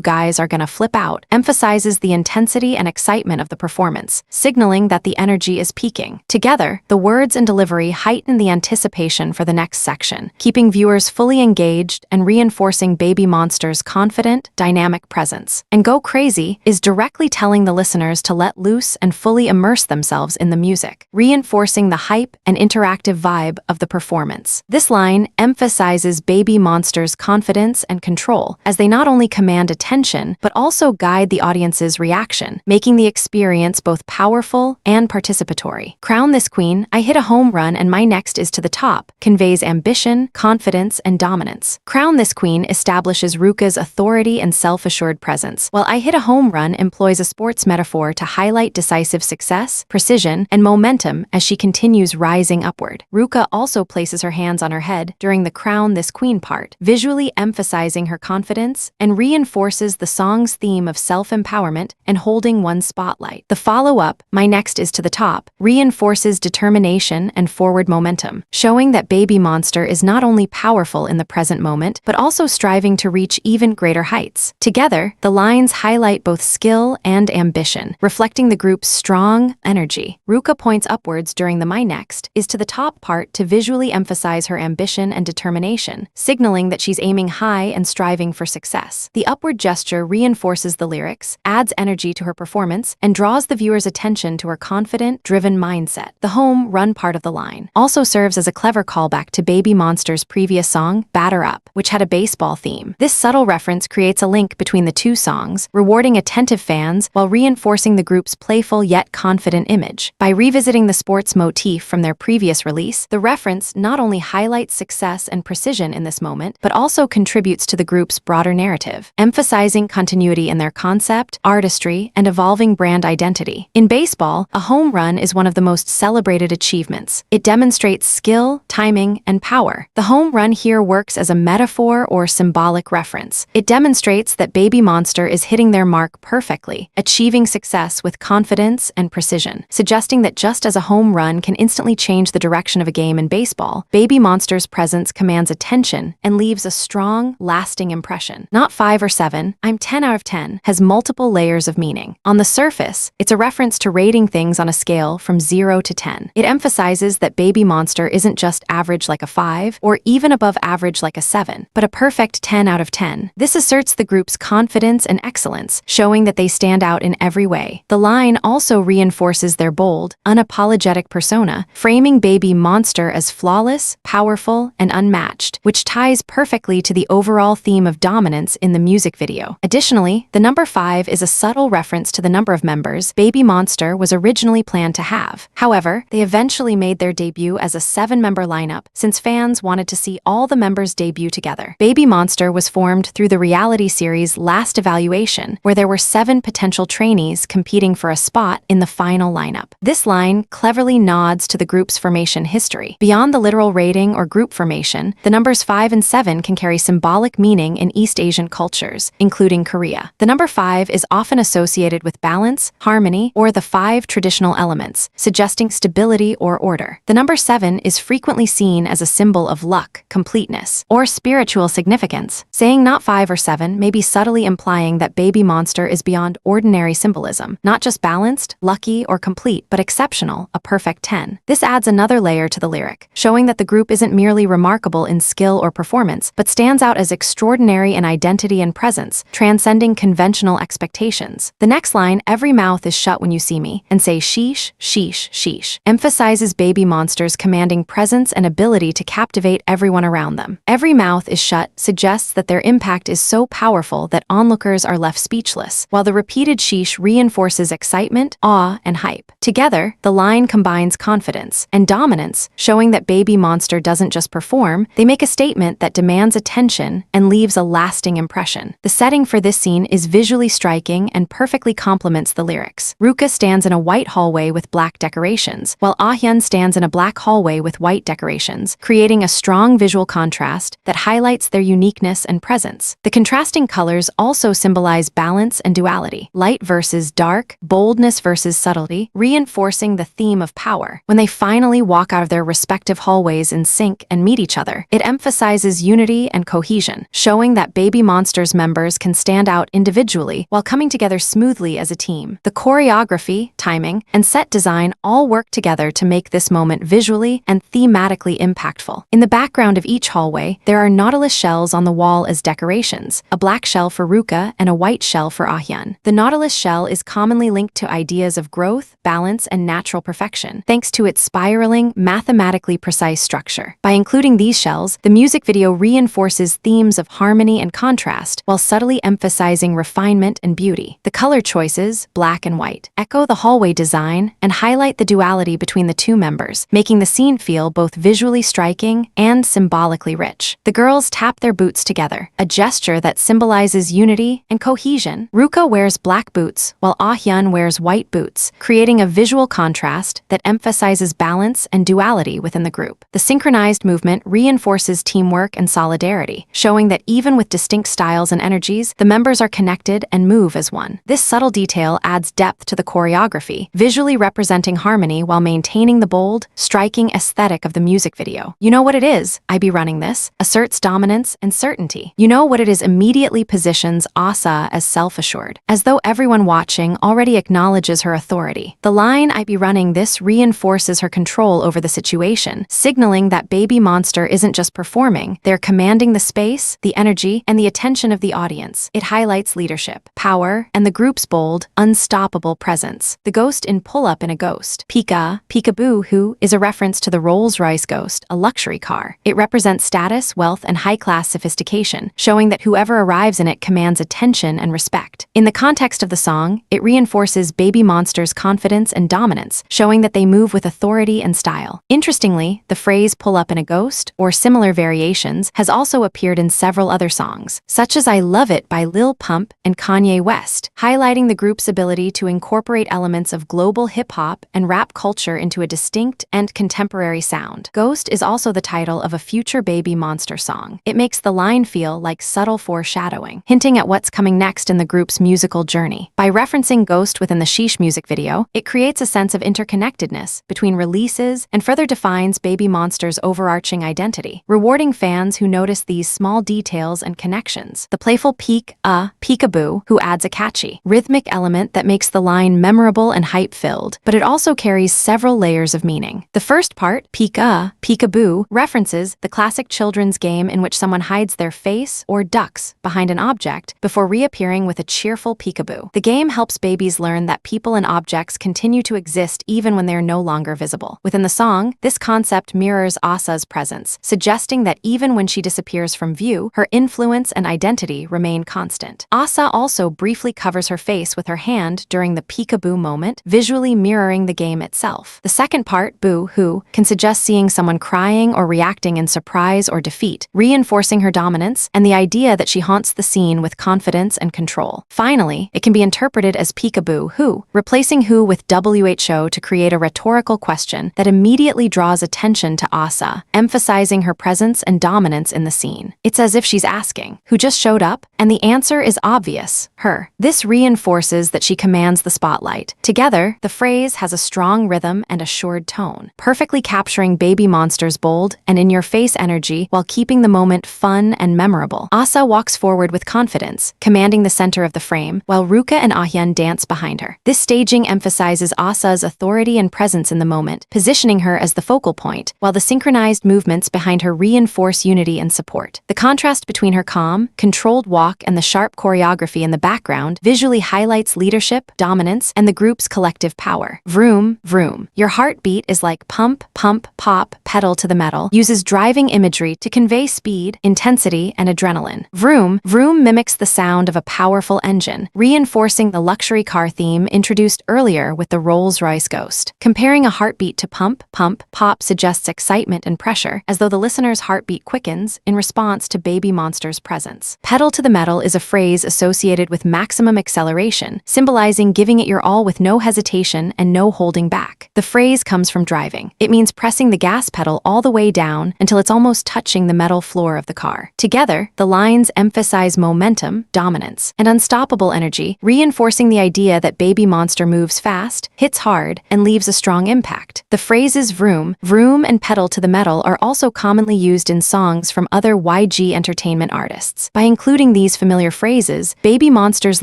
guys are gonna flip out" emphasizes the intensity and excitement of the performance, signaling that the energy is peaking. Together, the words and delivery heighten the anticipation for the next section, keeping viewers fully engaged and reinforcing Baby Monster's confident, dynamic presence. And "Go Crazy" is directly telling the listeners to let loose and fully immerse themselves in the music, reinforcing the hype and interactive vibe of the performance. This line emphasizes Baby Monster's confidence and control, as they not only command attention, but also guide the audience's reaction, making the experience both powerful and participatory. "Crown this queen, I hit a home run and my next is to the top," conveys ambition, confidence, and dominance. Crown This Queen establishes Ruka's authority and self-assured presence, while I Hit a Home Run employs a sports metaphor to highlight decisive success, precision, and momentum as she continues rising upward. Ruka also places her hands on her head during the Crown This Queen part, visually emphasizing her confidence and reinforces the song's theme of self-empowerment and holding one's spotlight. The follow-up, My Next Is to the Top, reinforces determination and forward momentum, showing that Baby Monster is not only powerful in the present moment, but also striving to reach even greater heights. Together, the lines highlight both skill and ambition, reflecting the group's strong energy. Ruka points upwards during the My Next Is to the Top part to visually emphasize her ambition and determination, signaling that she's aiming high and striving for success. The upward gesture reinforces the lyrics, adds energy to her performance, and draws the viewer's attention to her confident, driven mindset. The home run part of the line also serves as a clever callback to Baby Monster's previous song, Batter Up, which had a baseball theme. This subtle reference creates a link between the two songs, rewarding attentive fans while reinforcing the group's playful yet confident image. By revisiting the sports motif from their previous release, the reference not only highlights success and precision in this moment, but also contributes to the group's broader narrative, emphasizing continuity in their concept, artistry, and evolving brand identity. In baseball, a home run is one of the most celebrated achievements. It demonstrates skill, timing, and power. The home run here works as a metaphor or symbolic reference. It demonstrates that Baby Monster is hitting their mark perfectly, achieving success with confidence and precision, suggesting that just as a home run can instantly change the direction of a game in baseball, Baby Monster's presence commands attention and leaves a strong, lasting impression. Not 5 or 7, I'm 10 out of 10 has multiple layers of meaning. On the surface, it's a reference to rating things on a scale from 0 to 10. It emphasizes that Baby Monster isn't just average like a 5 or even above average like a 7, but a perfect 10 out of 10. This asserts the group's confidence and excellence, showing that they stand out in every way. The line also reinforces their bold, unapologetic persona, framing Baby Monster as flawless, powerful, and unmatched, which ties perfectly to the overall theme of dominance in the music video. Additionally, the number 5 is a subtle reference to the number of members Baby Monster was originally planned to have. However, they eventually made their debut as a 7-member lineup since fans wanted to see all the members debut together. Baby Monster was formed through the reality series Last Evaluation, where there were 7 potential trainees competing for a spot in the final lineup. This line cleverly nods to the group's formation history. Beyond the literal rating or group formation, the numbers 5 and 7 can carry symbolic meaning in East Asian cultures, including Korea. The number 5 is often associated with balance, harmony, or the 5 traditional elements, suggesting stability or order. The number 7 is frequently seen as a symbol of luck, completeness, or spiritual significance. Saying not 5 or 7 may be subtly implying that Baby Monster is beyond ordinary symbolism, not just balanced, lucky, or complete, but exceptional, a perfect 10. This adds another layer to the lyric, showing that the group isn't merely remarkable in skill or performance, but stands out as extraordinary in identity and presence, transcending conventional expectations. The next line, Every mouth is shut when you see me, and say sheesh, sheesh, sheesh, emphasizes Baby Monster's commanding presence and ability to captivate everyone around them. Every mouth is shut suggests that their impact is so powerful that onlookers are left speechless, while the repeated sheesh reinforces excitement, awe, and hype. Together, the line combines confidence and dominance, showing that Baby Monster doesn't just perform, they make a statement that demands attention and leaves a lasting impression. The setting for this scene is visually striking and perfectly complements the lyrics. Ruka stands in a white hallway with black decorations, while Ah-hyun stands in a black hallway with white decorations, creating a strong visual contrast that highlights their uniqueness and presence. The contrasting colors also symbolize balance and duality, light versus dark, boldness versus subtlety, reinforcing the theme of power. When they finally walk out of their respective hallways in sync and meet each other, it emphasizes unity and cohesion, showing that Baby Monster's members can stand out individually while coming together smoothly as a team. The choreography, timing, and set design all work together to make this moment visually and thematically impactful. In the background of each hallway, there are nautilus shells on the wall as decorations, a black shell for Ruka and a white shell for Ah-hyun. The nautilus shell is commonly linked to ideas of growth, balance, and natural perfection, thanks to its spiraling, mathematically precise structure. By including these shells, the music video reinforces themes of harmony and contrast while subtly emphasizing refinement and beauty. The color choices, black and white, echo the hallway design and highlight the duality between the two members, making the scene feel both visually visually striking and symbolically rich. The girls tap their boots together, a gesture that symbolizes unity and cohesion. Ruka wears black boots, while Ah-hyun wears white boots, creating a visual contrast that emphasizes balance and duality within the group. The synchronized movement reinforces teamwork and solidarity, showing that even with distinct styles and energies, the members are connected and move as one. This subtle detail adds depth to the choreography, visually representing harmony while maintaining the bold, striking aesthetic of the music video. You know what it is, I be running this, asserts dominance and certainty. You know what it is immediately positions Asa as self-assured, as though everyone watching already acknowledges her authority. The line I be running this reinforces her control over the situation, signaling that BABYMONSTER isn't just performing, they're commanding the space, the energy, and the attention of the audience. It highlights leadership, power, and the group's bold, unstoppable presence. The ghost in Pull Up in a Ghost. Peekaboo, who is a reference to the Rolls-Royce Ghost, a luxury car. It represents status, wealth, and high-class sophistication, showing that whoever arrives in it commands attention and respect. In the context of the song, it reinforces BABYMONSTER's confidence and dominance, showing that they move with authority and style. Interestingly, the phrase pull up in a ghost, or similar variations, has also appeared in several other songs, such as I Love It by Lil Pump and Kanye West, highlighting the group's ability to incorporate elements of global hip-hop and rap culture into a distinct and contemporary sound. Ghost is also the title of a future BABYMONSTER song. It makes the line feel like subtle foreshadowing, hinting at what's coming next in the group's musical journey. By referencing Ghost within the Sheesh music video, it creates a sense of interconnectedness between releases and further defines BABYMONSTER's overarching identity, rewarding fans who notice these small details and connections. The playful peekaboo, who adds a catchy, rhythmic element that makes the line memorable and hype-filled, but it also carries several layers of meaning. The first part, peekaboo, references the classic children's game in which someone hides their face or ducks behind an object before reappearing with a cheerful peekaboo. The game helps babies learn that people and objects continue to exist even when they are no longer visible. Within the song, this concept mirrors Asa's presence, suggesting that even when she disappears from view, her influence and identity remain constant. Asa also briefly covers her face with her hand during the peekaboo moment, visually mirroring the game itself. The second part, boo-hoo, can suggest seeing someone crying or reacting in surprise or defeat, reinforcing her dominance and the idea that she haunts the scene with confidence and control. Finally, it can be interpreted as peekaboo who, replacing who with WHO to create a rhetorical question that immediately draws attention to Asa, emphasizing her presence and dominance in the scene. It's as if she's asking, who just showed up? And the answer is obvious, her. This reinforces that she commands the spotlight. Together, the phrase has a strong rhythm and assured tone, perfectly capturing BABYMONSTER's bold and in-your-face energy while keeping the moment fun and memorable. Asa walks forward with confidence, commanding the center of the frame, while Ruka and Ah-hyun dance behind her. This staging emphasizes Asa's authority and presence in the moment, positioning her as the focal point, while the synchronized movements behind her reinforce unity and support. The contrast between her calm, controlled walk and the sharp choreography in the background visually highlights leadership, dominance, and the group's collective power. Vroom, vroom. Your heartbeat is like pump, pump, pop, pedal to the metal, uses driving imagery to convey speed, intensity, and adrenaline. Vroom, vroom mimics the sound of a powerful engine, reinforcing the luxury car theme introduced earlier with the Rolls-Royce Ghost. Comparing a heartbeat to pump, pump, pop suggests excitement and pressure, as though the listener's heartbeat quickens in response to BABYMONSTER's presence. Pedal to the metal is a phrase associated with maximum acceleration, symbolizing giving it your all with no hesitation and no holding back. The phrase comes from driving. It means pressing the gas pedal all the way down until it's almost touching the metal floor of the car. Together, the lines emphasize momentum, dominance, and unstoppable energy, reinforcing the idea that BABYMONSTER moves fast, hits hard, and leaves a strong impact. The phrases vroom, vroom, and pedal to the metal are also commonly used in songs from other YG Entertainment artists. By including these familiar phrases, BABYMONSTER's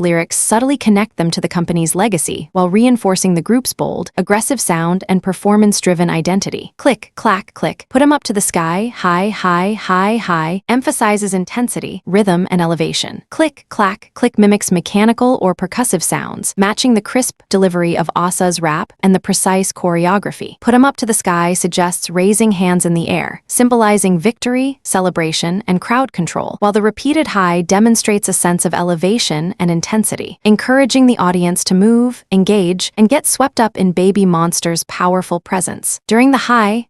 lyrics subtly connect them to the company's legacy while reinforcing the group's bold, aggressive sound and performance-driven identity. Click, clack, click, put 'em up to the sky, high, high, high, high, emphasizes intensity, rhythm, and elevation. Click, clack, click mimics mechanical or percussive sounds, matching the crisp delivery of Asa's rap and the precise choreography. Put 'em up to the sky suggests raising hands in the air, symbolizing victory, celebration, and crowd control, while the repeated high demonstrates a sense of elevation and intensity, encouraging the audience to move, engage, and get swept up in BABYMONSTER's powerful presence. During the high,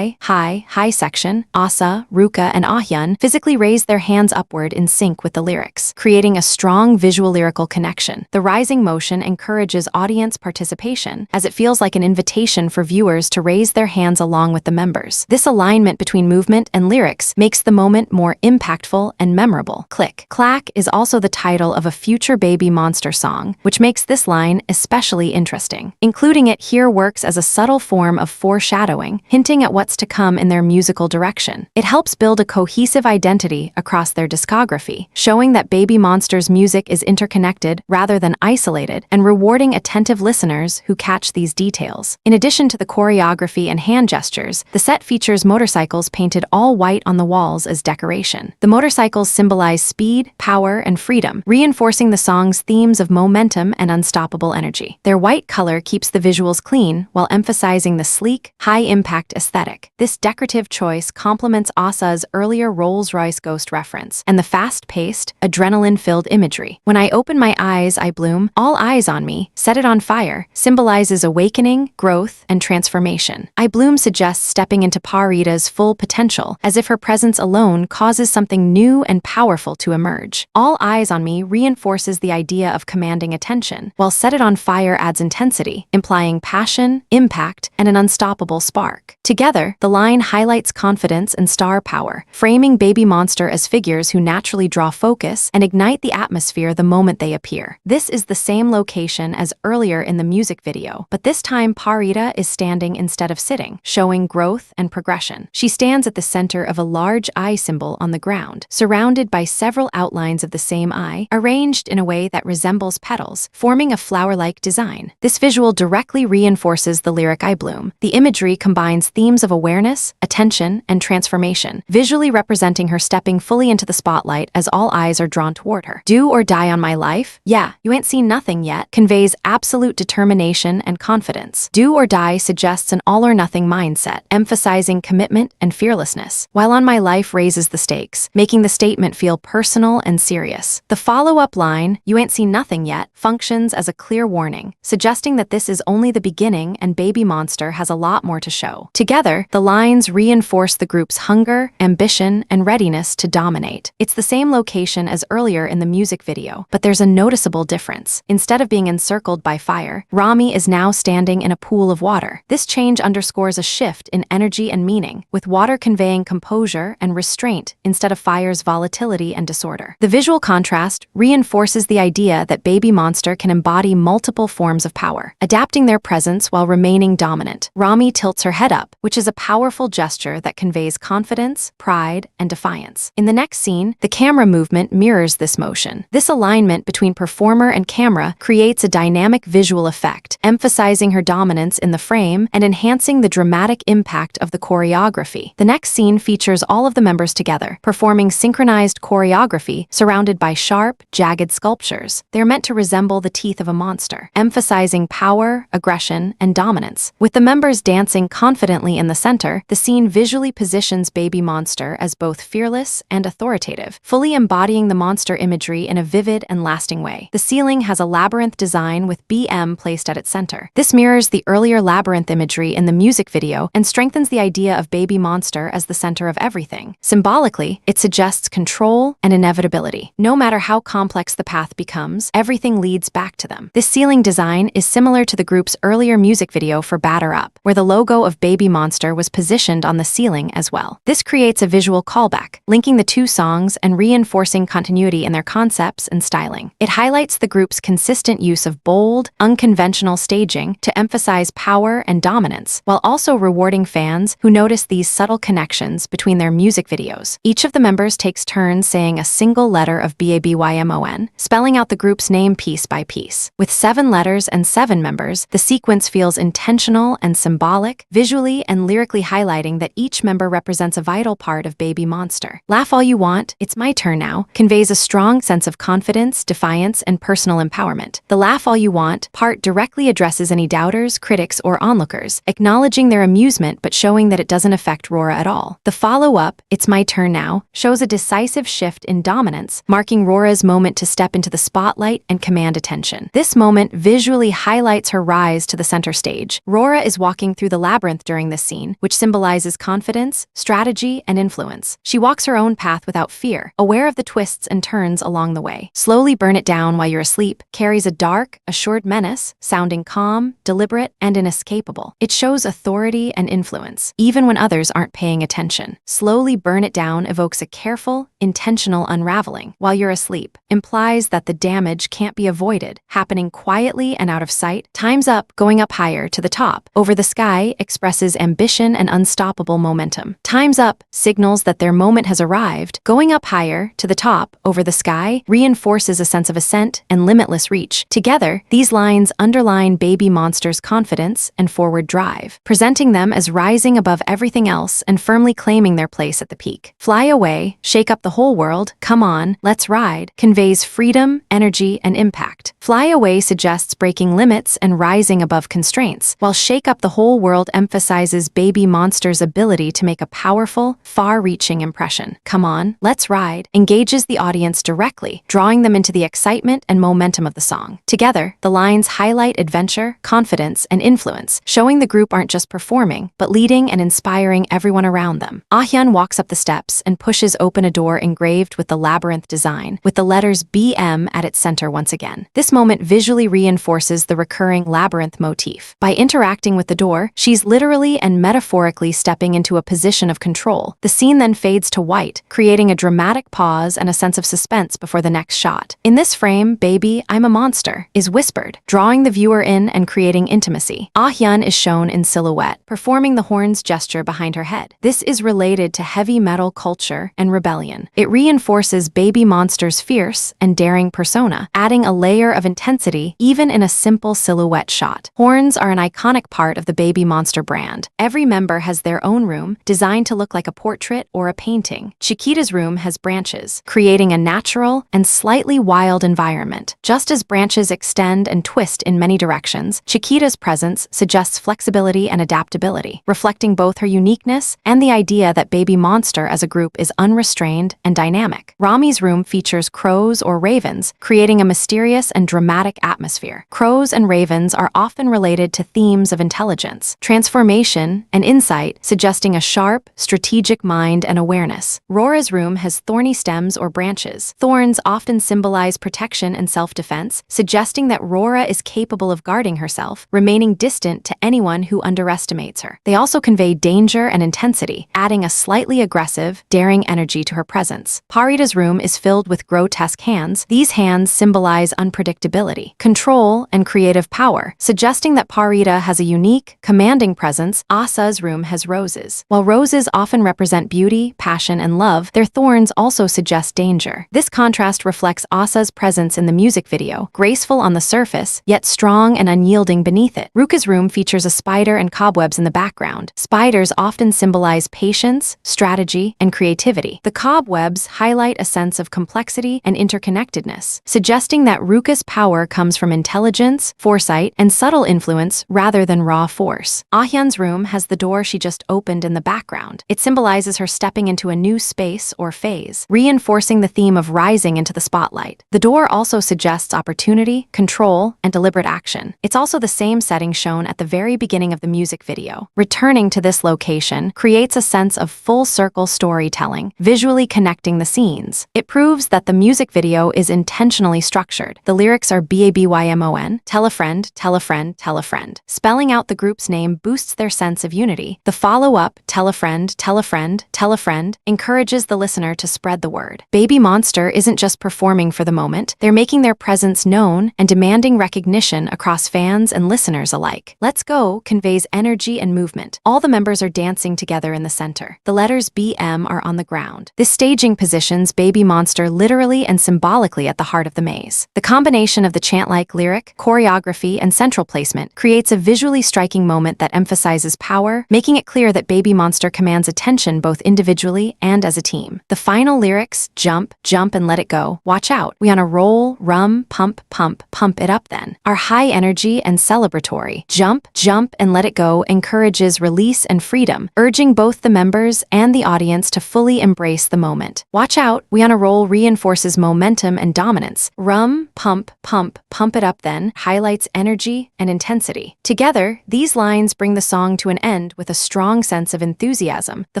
high section, Asa, Ruka, and Ahyun physically raise their hands upward in sync with the lyrics, creating a strong visual lyrical connection. The rising motion encourages audience participation, as it feels like an invitation for viewers to raise their hands along with the members. This alignment between movement and lyrics makes the moment more impactful and memorable. Click. Clack is also the title of a future Baby Monster song, which makes this line especially interesting. Including it here works as a subtle form of foreshadowing, hinting at what's to come in their musical direction. It helps build a cohesive identity across their discography, showing that Baby Monster's music is interconnected rather than isolated, and rewarding attentive listeners who catch these details. In addition to the choreography and hand gestures, the set features motorcycles painted all white on the walls as decoration. The motorcycles symbolize speed, power, and freedom, reinforcing the song's themes of momentum and unstoppable energy. Their white color keeps the visuals clean while emphasizing the sleek, high-impact aesthetic. This decorative choice complements Asa's earlier Rolls-Royce Ghost reference and the fast-paced, adrenaline-filled imagery. When I open my eyes, I bloom, all eyes on me, set it on fire, symbolizes awakening, growth, and transformation. I bloom suggests stepping into Parita's full potential, as if her presence alone causes something new and powerful to emerge. All eyes on me reinforces the idea of commanding attention, while set it on fire adds intensity, implying passion, impact, and an unstoppable spark. Together, the line highlights confidence and star power, framing Baby Monster as figures who naturally draw focus and ignite the atmosphere the moment they appear. This is the same location as earlier in the music video, but this time Parita is standing instead of sitting, showing growth and progression. She stands at the center of a large eye symbol on the ground, surrounded by several outlines of the same eye, arranged in a way that resembles petals, forming a flower-like design. This visual directly reinforces the lyric "I bloom." The imagery combines themes of awareness, attention, and transformation, visually representing her stepping fully into the spotlight as all eyes are drawn toward her. "Do or die on my life? Yeah, you ain't seen nothing yet," conveys absolute determination and confidence. "Do or die" suggests an all-or-nothing mindset, emphasizing commitment and fearlessness, while "on my life" raises the stakes, making the statement feel personal and serious. The follow-up line, "You ain't seen nothing yet," functions as a clear warning, suggesting that this is only the beginning and Baby Monster has a lot more to show. Together, the lines reinforce the group's hunger, ambition, and readiness to dominate. It's the same location as earlier in the music video, but there's a noticeable difference. Instead of being encircled by fire, Rami is now standing in a pool of water. This change underscores a shift in energy and meaning, with water conveying composure and restraint instead of fire's volatility and disorder. The visual contrast reinforces the idea that Baby Monster can embody multiple forms of power, adapting their presence while remaining dominant. Rami tilts her head up, which is a powerful gesture that conveys confidence, pride, and defiance. In the next scene, the camera movement mirrors this motion. This alignment between performer and camera creates a dynamic visual effect, emphasizing her dominance in the frame and enhancing the dramatic impact of the choreography. The next scene features all of the members together, performing synchronized choreography surrounded by sharp, jagged sculptures. They're meant to resemble the teeth of a monster, emphasizing power, aggression, and dominance. With the members dancing confidently in the center, the scene visually positions Baby Monster as both fearless and authoritative, fully embodying the monster imagery in a vivid and lasting way. The ceiling has a labyrinth design with BM placed at its center. This mirrors the earlier labyrinth imagery in the music video and strengthens the idea of Baby Monster as the center of everything. Symbolically, it suggests control and inevitability. No matter how complex the path becomes, everything leads back to them. This ceiling design is similar to the group's earlier music video for Batter Up, where the logo of Baby Monster was positioned on the ceiling as well. This creates a visual callback, linking the two songs and reinforcing continuity in their concepts and styling. It highlights the group's consistent use of bold, unconventional staging to emphasize power and dominance, while also rewarding fans who notice these subtle connections between their music videos. Each of the members takes turns saying a single letter of BABYMON, spelling out the group's name piece by piece. With 7 letters and 7 members, the sequence feels intentional and symbolic, visually and lyrically highlighting that each member represents a vital part of Baby Monster. "Laugh all you want, it's my turn now" conveys a strong sense of confidence, defiance, and personal empowerment. The "laugh all you want" part directly addresses any doubters, critics, or onlookers, acknowledging their amusement but showing that it doesn't affect Rora at all. The follow-up, "It's my turn now," shows a decisive shift in dominance, marking Rora's moment to step into the spotlight and command attention. This moment visually highlights her rise to the center stage. Rora is walking through the labyrinth during this scene, which which symbolizes confidence, strategy, and influence. She walks her own path without fear, aware of the twists and turns along the way. Slowly Burn It Down While You're Asleep carries a dark, assured menace, sounding calm, deliberate, and inescapable. It shows authority and influence, even when others aren't paying attention. Slowly Burn It Down evokes a careful, intentional unraveling. While You're Asleep implies that the damage can't be avoided, happening quietly and out of sight. Time's Up, Going Up Higher to the Top, Over the Sky expresses ambition and unstoppable momentum. Time's Up signals that their moment has arrived. Going Up Higher to the Top, Over the Sky reinforces a sense of ascent and limitless reach. Together, these lines underline Baby Monster's confidence and forward drive, presenting them as rising above everything else and firmly claiming their place at the peak. Fly Away, Shake Up the Whole World, Come On, Let's Ride conveys freedom, energy, and impact. Fly Away suggests breaking limits and rising above constraints, while Shake Up the Whole World emphasizes Baby Monster's ability to make a powerful, far-reaching impression. Come On, Let's Ride engages the audience directly, drawing them into the excitement and momentum of the song. Together, the lines highlight adventure, confidence, and influence, showing the group aren't just performing, but leading and inspiring everyone around them. Ah-hyun walks up the steps and pushes open a door engraved with the labyrinth design, with the letters BM at its center once again. This moment visually reinforces the recurring labyrinth motif. By interacting with the door, she's literally and metaphorically stepping into a position of control. The scene then fades to white, creating a dramatic pause and a sense of suspense before the next shot. In this frame, Baby, I'm a Monster is whispered, drawing the viewer in and creating intimacy. Ah-hyun is shown in silhouette, performing the horns gesture behind her head. This is related to heavy metal culture and rebellion. It reinforces Baby Monster's fierce and daring persona, adding a layer of intensity even in a simple silhouette shot. Horns are an iconic part of the Baby Monster brand. Every member has their own room, designed to look like a portrait or a painting. Chiquita's room has branches, creating a natural and slightly wild environment. Just as branches extend and twist in many directions, Chiquita's presence suggests flexibility and adaptability, reflecting both her uniqueness and the idea that Baby Monster as a group is unrestrained and dynamic. Rami's room features crows or ravens, creating a mysterious and dramatic atmosphere. Crows and ravens are often related to themes of intelligence, transformation, and insight, suggesting a sharp, strategic mind and awareness. Rora's room has thorny stems or branches. Thorns often symbolize protection and self-defense, suggesting that Rora is capable of guarding herself, remaining distant to anyone who underestimates her. They also convey danger and intensity, adding a slightly aggressive, daring energy to her presence. Parita's room is filled with grotesque hands. These hands symbolize unpredictability, control, and creative power, suggesting that Parita has a unique, commanding presence. Asa's room has roses. While roses often represent beauty, passion, and love, their thorns also suggest danger. This contrast reflects Asa's presence in the music video, graceful on the surface, yet strong and unyielding beneath it. Ruka's room features a spider and cobwebs in the background. Spiders often symbolize patience, strategy, and creativity. The cobwebs highlight a sense of complexity and interconnectedness, suggesting that Ruka's power comes from intelligence, foresight, and subtle influence rather than raw force. Ah-hyun's room has the door she just opened in the background. It symbolizes her stepping into a new space or phase, reinforcing the theme of rising into the spotlight. The door also suggests opportunity, control, and deliberate action. It's also the same setting shown at the very beginning of the music video. Returning to this location creates a sense of full-circle storytelling, visually connecting the scenes. It proves that the music video is intentionally structured. The lyrics are BABYMON, tell a friend, tell a friend, tell a friend. Spelling out the group's name boosts their sense of unity. The follow-up, tell a friend, tell a friend, tell a friend, encourages the listener to spread the word. Baby Monster isn't just performing for the moment, they're making their presence known and demanding recognition across fans and listeners alike. Let's Go conveys energy and movement. All the members are dancing together in the center. The letters BM are on the ground. This staging positions Baby Monster literally and symbolically at the heart of the maze. The combination of the chant-like lyric, choreography, and central placement creates a visually striking moment that emphasizes power, making it clear that Baby Monster commands attention both individually and as a team. The final lyrics, jump, jump, and let it go, watch out, we on a roll, rum, pump, pump, pump it up then, are high energy and celebratory. Jump, jump, and let it go encourages release and freedom, urging both the members and the audience to fully embrace the moment. Watch out, we on a roll reinforces momentum and dominance. Rum, pump, pump, pump it up then highlights energy and intensity. Together, these lines bring the song to an end with with a strong sense of enthusiasm. The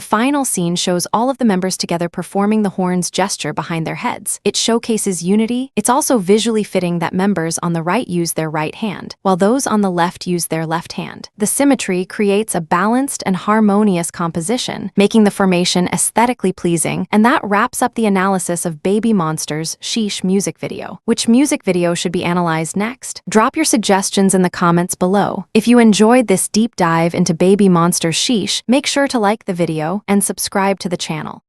final scene shows all of the members together performing the horn's gesture behind their heads. It showcases unity. It's also visually fitting that members on the right use their right hand, while those on the left use their left hand. The symmetry creates a balanced and harmonious composition, making the formation aesthetically pleasing, and that wraps up the analysis of BABYMONSTER's Sheesh music video. Which music video should be analyzed next? Drop your suggestions in the comments below. If you enjoyed this deep dive into BABYMONSTER's Sheesh, make sure to like the video and subscribe to the channel.